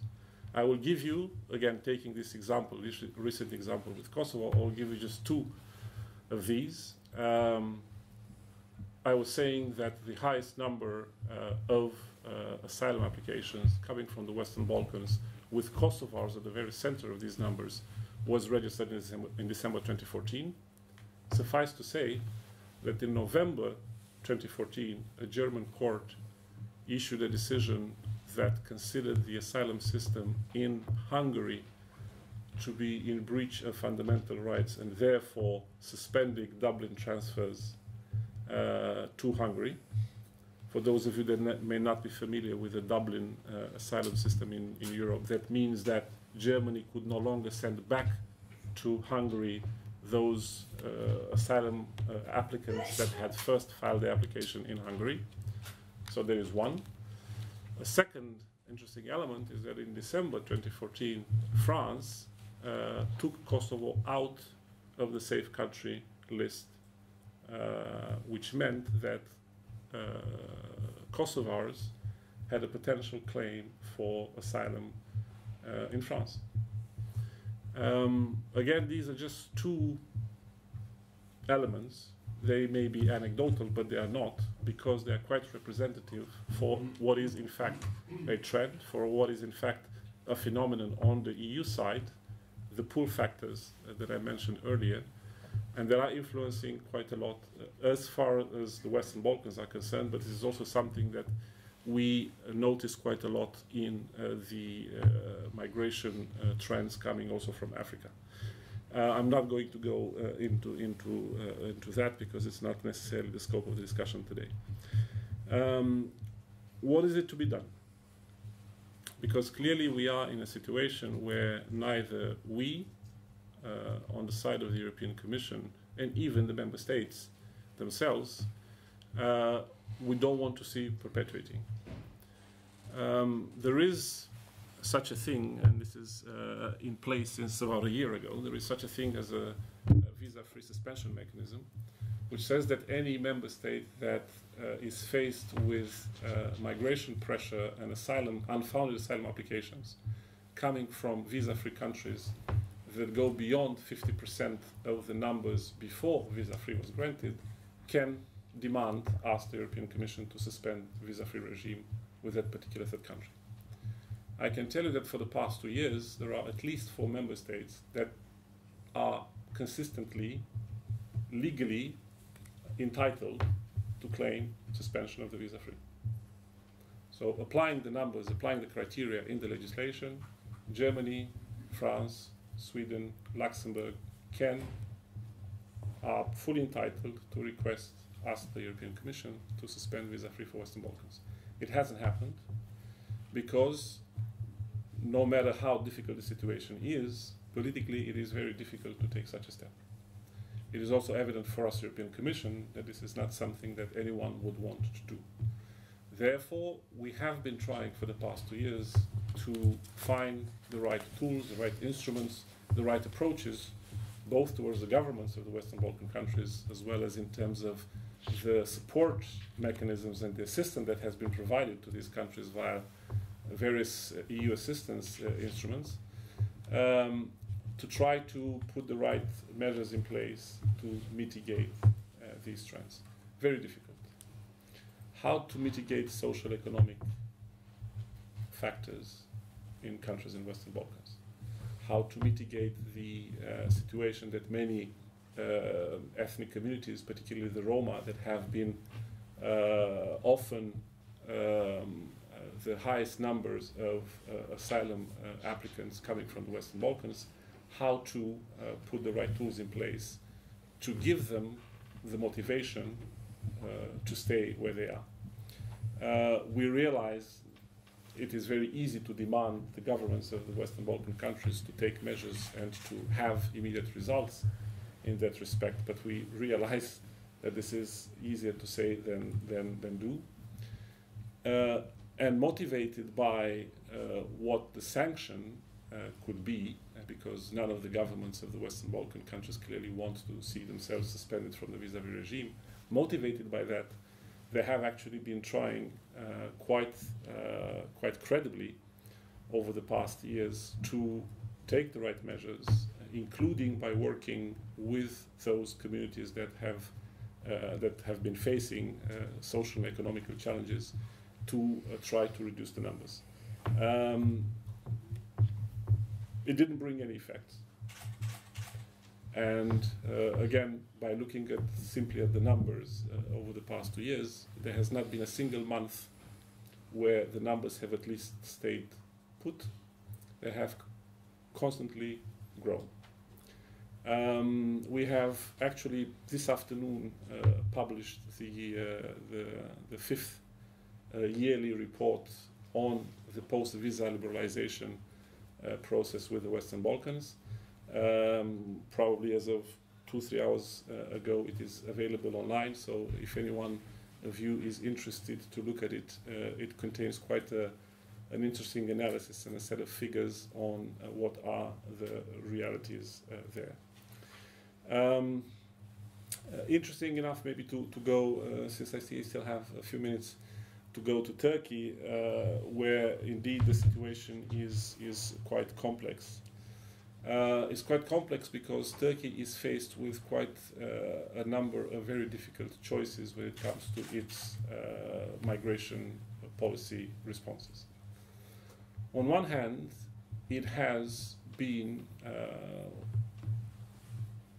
I will give you, again, taking this example, this recent example with Kosovo, I'll give you just two of these. I was saying that the highest number of asylum applications coming from the Western Balkans, with Kosovars at the very center of these numbers, was registered in December 2014. Suffice to say that in November 2014, a German court issued a decision that considered the asylum system in Hungary to be in breach of fundamental rights, and therefore suspending Dublin transfers to Hungary. For those of you that may not be familiar with the Dublin asylum system in Europe, that means that Germany could no longer send back to Hungary those asylum applicants that had first filed their application in Hungary. So there is one. A second interesting element is that in December 2014, France took Kosovo out of the safe country list, which meant that Kosovars had a potential claim for asylum in France. Again, these are just two elements. They may be anecdotal, but they are not, because they are quite representative for what is in fact a trend, for what is in fact a phenomenon on the EU side, the pull factors that I mentioned earlier, and they are influencing quite a lot as far as the Western Balkans are concerned, but this is also something that we notice quite a lot in the migration trends coming also from Africa. I'm not going to go into that because it's not necessarily the scope of the discussion today. What is it to be done? Because clearly we are in a situation where neither we, on the side of the European Commission, and even the member states themselves, we don't want to see perpetuating. There is such a thing, and this is in place since about a year ago, there is such a thing as a visa-free suspension mechanism, which says that any member state that is faced with migration pressure and unfounded asylum applications coming from visa-free countries that go beyond 50% of the numbers before visa-free was granted, can ask the European Commission to suspend visa-free regime with that particular third country. I can tell you that for the past 2 years, there are at least 4 member states that are consistently, legally entitled to claim suspension of the visa-free. So applying the numbers, applying the criteria in the legislation, Germany, France, Sweden, Luxembourg are fully entitled to ask the European Commission to suspend visa-free for Western Balkans. It hasn't happened because no matter how difficult the situation is, politically it is very difficult to take such a step. It is also evident for us, European Commission, that this is not something that anyone would want to do. Therefore, we have been trying for the past 2 years to find the right tools, the right instruments, the right approaches, both towards the governments of the Western Balkan countries, as well as in terms of the support mechanisms and the assistance that has been provided to these countries via various EU assistance instruments, to try to put the right measures in place to mitigate these trends. Very difficult. How to mitigate social economic factors in countries in Western Balkans? How to mitigate the situation that many ethnic communities, particularly the Roma, that have been often the highest numbers of asylum applicants coming from the Western Balkans, how to put the right tools in place to give them the motivation to stay where they are. We realize it is very easy to demand the governments of the Western Balkan countries to take measures and to have immediate results in that respect, but we realize that this is easier to say than do. And motivated by what the sanction could be, because none of the governments of the Western Balkan countries clearly want to see themselves suspended from the visa-free regime, motivated by that, they have actually been trying quite credibly over the past years to take the right measures, including by working with those communities that have been facing social and economical challenges to try to reduce the numbers. It didn't bring any effect. And again, by looking simply at the numbers over the past 2 years, there has not been a single month where the numbers have at least stayed put. They have constantly grown. We have actually this afternoon published the 5th yearly report on the post-visa liberalization process with the Western Balkans. Probably as of 2-3 hours ago, it is available online. So if anyone of you is interested to look at it, it contains quite an interesting analysis and a set of figures on what are the realities there. Interesting enough maybe to go, since I see I still have a few minutes, to go to Turkey, where indeed the situation is quite complex. It's quite complex because Turkey is faced with quite a number of very difficult choices when it comes to its migration policy responses. On one hand, it has been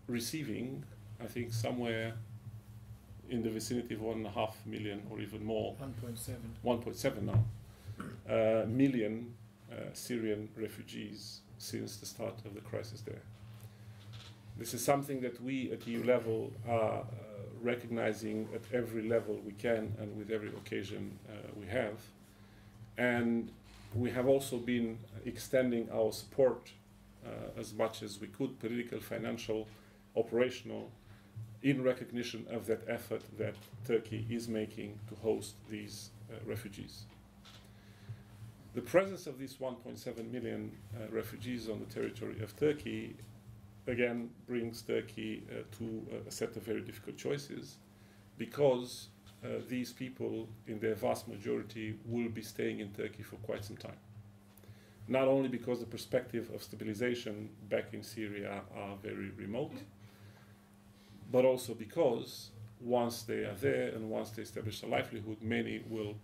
receiving, I think, somewhere in the vicinity of 1.5 million or even more. 1.7 now. Million Syrian refugees since the start of the crisis there. This is something that we at EU level are recognizing at every level we can and with every occasion we have. And we have also been extending our support as much as we could, political, financial, operational, in recognition of that effort that Turkey is making to host these refugees. The presence of these 1.7 million refugees on the territory of Turkey again brings Turkey to a set of very difficult choices, because these people in their vast majority will be staying in Turkey for quite some time. Not only because the perspective of stabilization back in Syria are very remote, but also because once they are there and once they establish a livelihood, many will,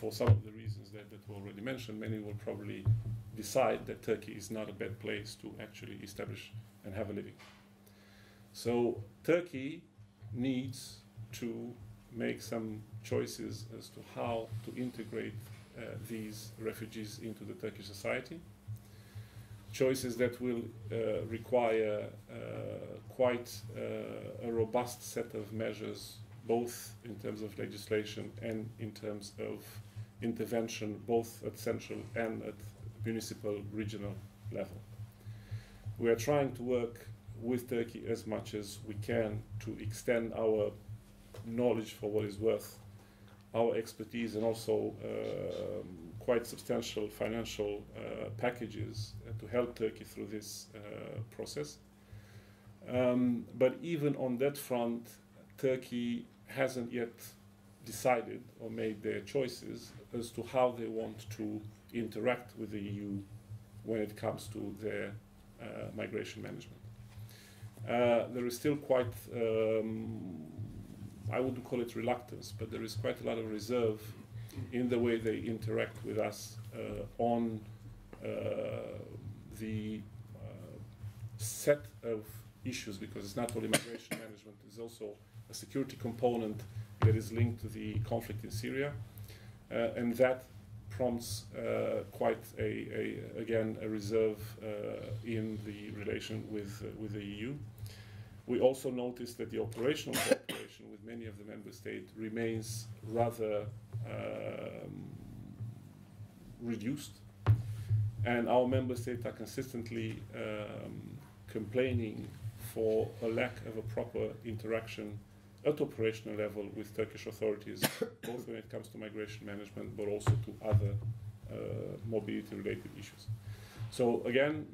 for some of the reasons that were already mentioned, many will probably decide that Turkey is not a bad place to actually establish and have a living. So Turkey needs to make some choices as to how to integrate these refugees into the Turkish society. Choices that will require quite a robust set of measures, both in terms of legislation and in terms of intervention, both at central and at municipal, regional level. We are trying to work with Turkey as much as we can to extend our knowledge for what is worth, our expertise, and also quite substantial financial packages to help Turkey through this process. But even on that front, Turkey hasn't yet decided or made their choices as to how they want to interact with the EU when it comes to their migration management. There is still quite, I wouldn't call it reluctance, but there is quite a lot of reserve in the way they interact with us on the set of issues, because it's not only migration management, it's also a security component that is linked to the conflict in Syria, and that prompts quite again a reserve in the relation with the EU. We also noticed that the operational cooperation with many of the member states remains rather reduced, and our member states are consistently complaining for a lack of a proper interaction at operational level with Turkish authorities, both when it comes to migration management, but also to other mobility-related issues. So again,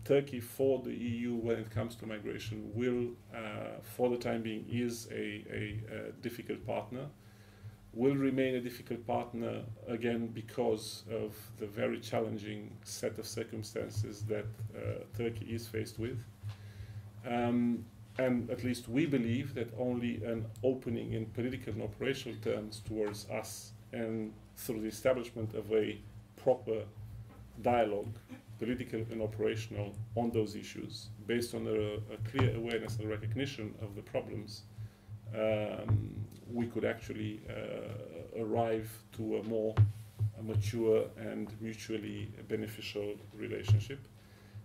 Turkey for the EU when it comes to migration will, for the time being, is a difficult partner, will remain a difficult partner again because of the very challenging set of circumstances that Turkey is faced with. And at least we believe that only an opening in political and operational terms towards us, and through the establishment of a proper dialogue, political and operational, on those issues, based on a clear awareness and recognition of the problems, we could actually arrive to a more mature and mutually beneficial relationship.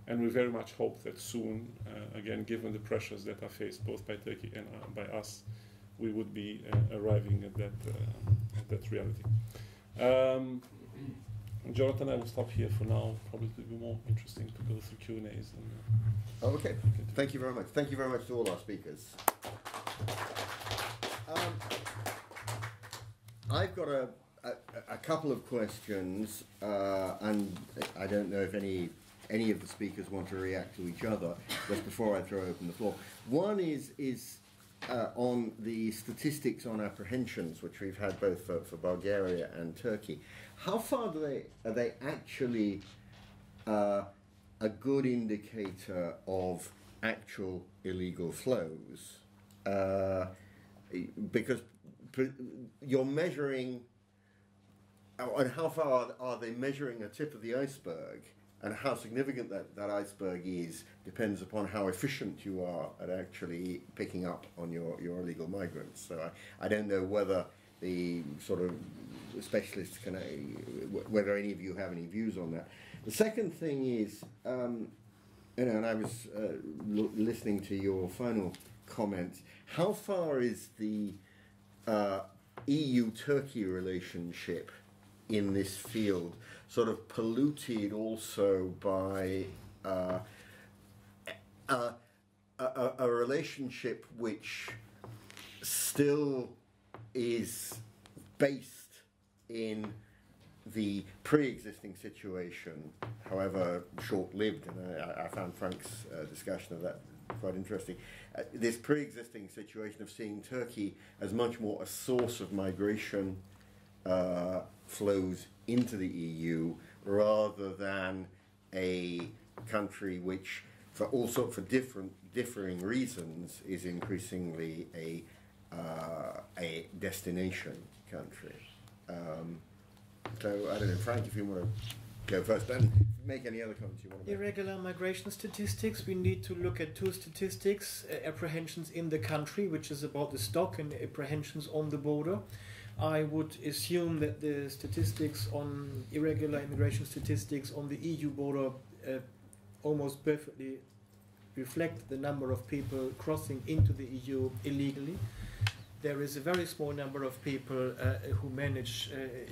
And we very much hope that soon, again, given the pressures that are faced both by Turkey and by us, we would be arriving at that reality. Jonathan, I will stop here for now. Probably it will be more interesting to go through Q&As. Okay, thank you very much. Thank you very much to all our speakers. I've got a couple of questions, and I don't know if any of the speakers want to react to each other just before I throw open the floor. One is on the statistics on apprehensions, which we've had both for Bulgaria and Turkey. How far are they actually a good indicator of actual illegal flows? Because you're measuring, and how far are they measuring a tip of the iceberg, and how significant that iceberg is depends upon how efficient you are at actually picking up on your illegal migrants. So I don't know whether the sort of specialists can, whether any of you have any views on that. The second thing is, and I was listening to your final comments, how far is the EU-Turkey relationship in this field sort of polluted also by a relationship which still is based in the pre-existing situation, however short-lived, and I found Franck's discussion of that quite interesting. This pre-existing situation of seeing Turkey as much more a source of migration flows into the EU rather than a country which, for differing reasons, is increasingly a destination country. So I don't know, Franck, if you want to go first, and make any other comments you want to make. Irregular migration statistics, we need to look at two statistics, apprehensions in the country, which is about the stock, and apprehensions on the border. I would assume that the statistics on irregular immigration statistics on the EU border almost perfectly reflect the number of people crossing into the EU illegally. There is a very small number of people who manage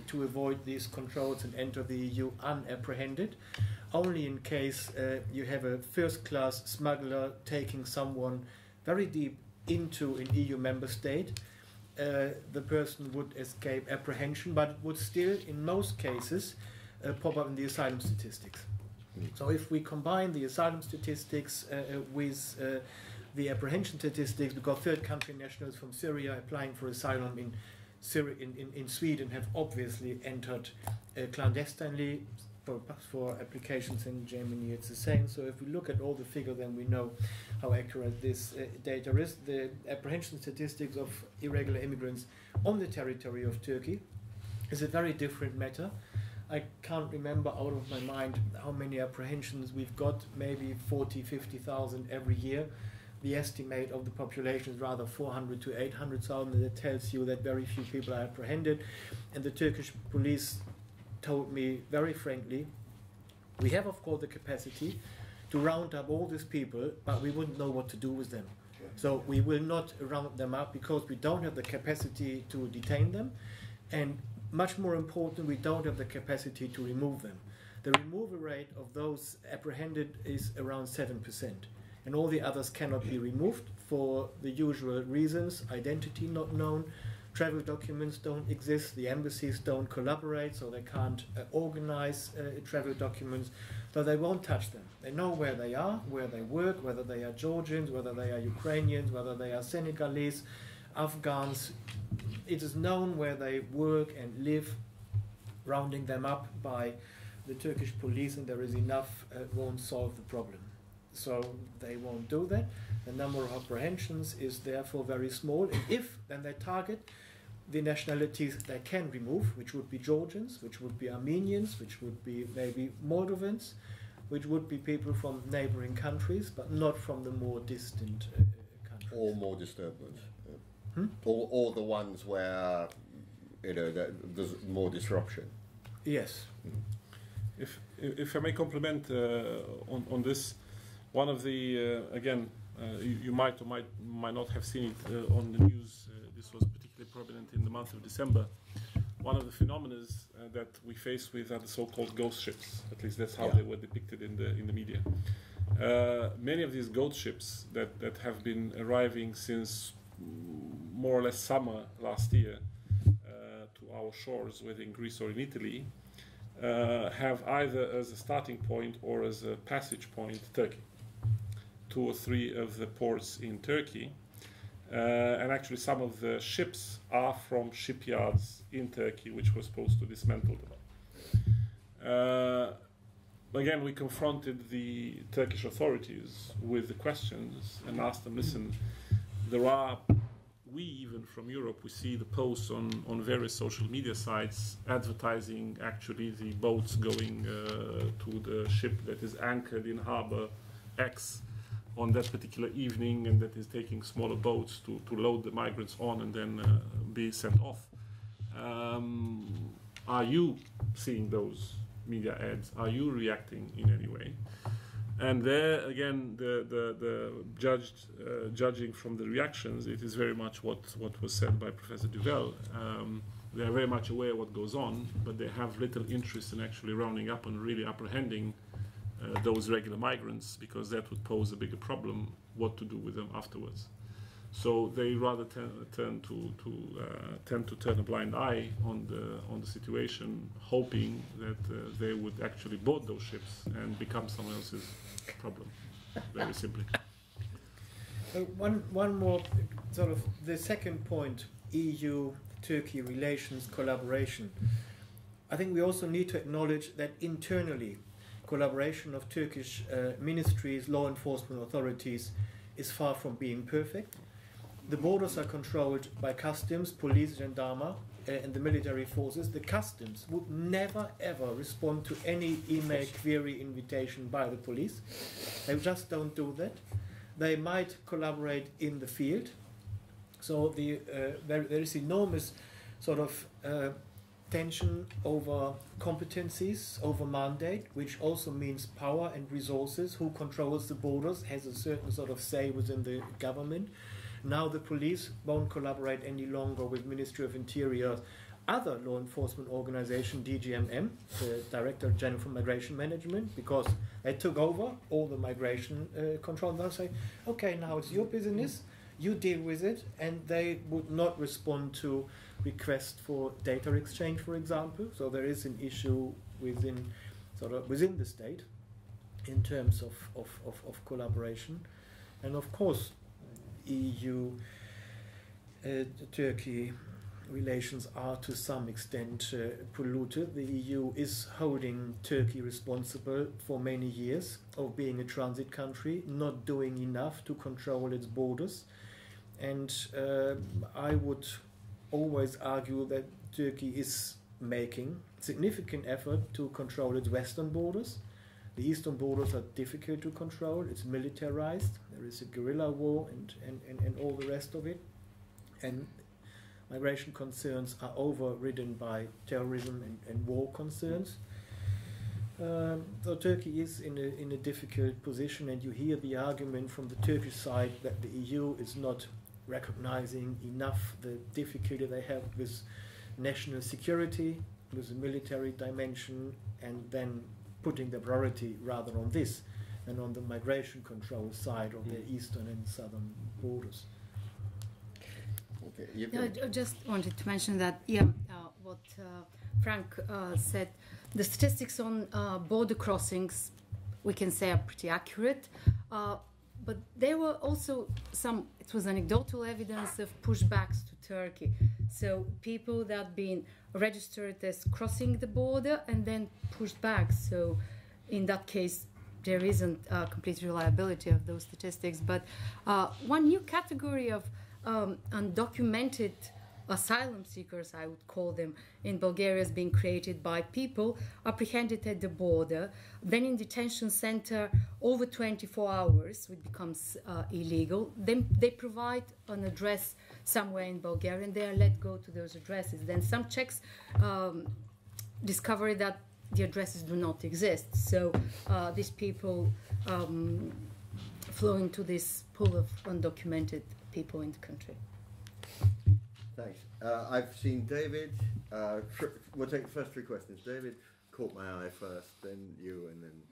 to avoid these controls and enter the EU unapprehended. Only in case you have a first-class smuggler taking someone very deep into an EU member state, the person would escape apprehension, but it would still, in most cases, pop up in the asylum statistics. So if we combine the asylum statistics with the apprehension statistics, because third country nationals from Syria applying for asylum in Sweden have obviously entered clandestinely. For applications in Germany it's the same. So if we look at all the figures, then we know how accurate this data is. The apprehension statistics of irregular immigrants on the territory of Turkey is a very different matter. I can't remember out of my mind how many apprehensions we've got, maybe 40, 50,000 every year. The estimate of the population is rather 400 to 800,000. That tells you that very few people are apprehended. And the Turkish police told me very frankly, we have of course the capacity to round up all these people, but we wouldn't know what to do with them. So we will not round them up because we don't have the capacity to detain them, and much more important, we don't have the capacity to remove them. The removal rate of those apprehended is around 7%, and all the others cannot be removed for the usual reasons: identity not known, travel documents don't exist, the embassies don't collaborate, so they can't organize travel documents, so they won't touch them. They know where they are, where they work, whether they are Georgians, whether they are Ukrainians, whether they are Senegalese, Afghans. It is known where they work and live. Rounding them up by the Turkish police, and there is enough, won't solve the problem. So they won't do that. The number of apprehensions is therefore very small. And if then they target the nationalities they can remove, which would be Georgians, which would be Armenians, which would be maybe Moldovans, which would be people from neighboring countries, but not from the more distant countries. Or more disturbed ones. Or the ones where there's more disruption. Yes. If I may compliment on this, one of the again, you might or might not have seen it on the news. This was particularly prominent in the month of December. One of the phenomena that we face with are the so-called ghost ships. At least that's how they were depicted in the media. Many of these ghost ships that have been arriving since more or less summer last year to to our shores, whether in Greece or in Italy, have either as a starting point or as a passage point Turkey. 2 or 3 of the ports in Turkey. And actually some of the ships are from shipyards in Turkey which were supposed to dismantle them. Again, we confronted the Turkish authorities with the questions and asked them, listen, we even from Europe, we see the posts on various social media sites advertising actually the boats going to the ship that is anchored in harbor X on that particular evening, and that is taking smaller boats to load the migrants on and then be sent off. Are you seeing those media ads? Are you reacting in any way? And there again, judging from the reactions, it is very much what was said by Professor Duvell. They are very much aware of what goes on, but they have little interest in actually rounding up and really apprehending those regular migrants, because that would pose a bigger problem, what to do with them afterwards. So they rather tend to turn a blind eye on the situation, hoping that they would actually board those ships and become someone else's problem, very simply. One more sort of the second point, EU-Turkey relations collaboration. I think we also need to acknowledge that internally, collaboration of Turkish ministries, law enforcement authorities is far from being perfect. The borders are controlled by customs, police, gendarme, and the military forces. The customs would never ever respond to any email query invitation by the police. They just don't do that. They might collaborate in the field. So there is enormous sort of tension over competencies, over mandate, which also means power and resources. Who controls the borders has a certain sort of say within the government. Now the police won't collaborate any longer with Ministry of Interior. Other law enforcement organization, DGMM, the Director General for Migration Management, because they took over all the migration control. They'll say, okay, now it's your business, you deal with it, and they would not respond to requests for data exchange, for example. So there is an issue within the state in terms of collaboration. And of course, EU-Turkey relations are to some extent polluted. The EU is holding Turkey responsible for many years of being a transit country, not doing enough to control its borders. And I would always argue that Turkey is making significant effort to control its western borders. The eastern borders are difficult to control. It's militarized. There is a guerrilla war and all the rest of it. And migration concerns are overridden by terrorism and war concerns. So Turkey is in a difficult position, and you hear the argument from the Turkish side that the EU is not recognizing enough the difficulty they have with national security, with the military dimension, and then putting the priority rather on this than on the migration control side of the eastern and southern borders. Okay, I just wanted to mention that, what Franck said, the statistics on border crossings, we can say, are pretty accurate, but there were also it was anecdotal evidence of pushbacks to Turkey. So people that had been registered as crossing the border and then pushed back. So in that case, there isn't complete reliability of those statistics. But one new category of undocumented asylum seekers, I would call them, in Bulgaria is being created by people apprehended at the border, then in detention center over 24 hours, which becomes illegal. Then they provide an address somewhere in Bulgaria, and they are let go to those addresses. Then some checks discover that the addresses do not exist. So these people flow into this pool of undocumented people in the country. Thanks. I've seen David. We'll take the first 3 questions. David caught my eye first, then you, and then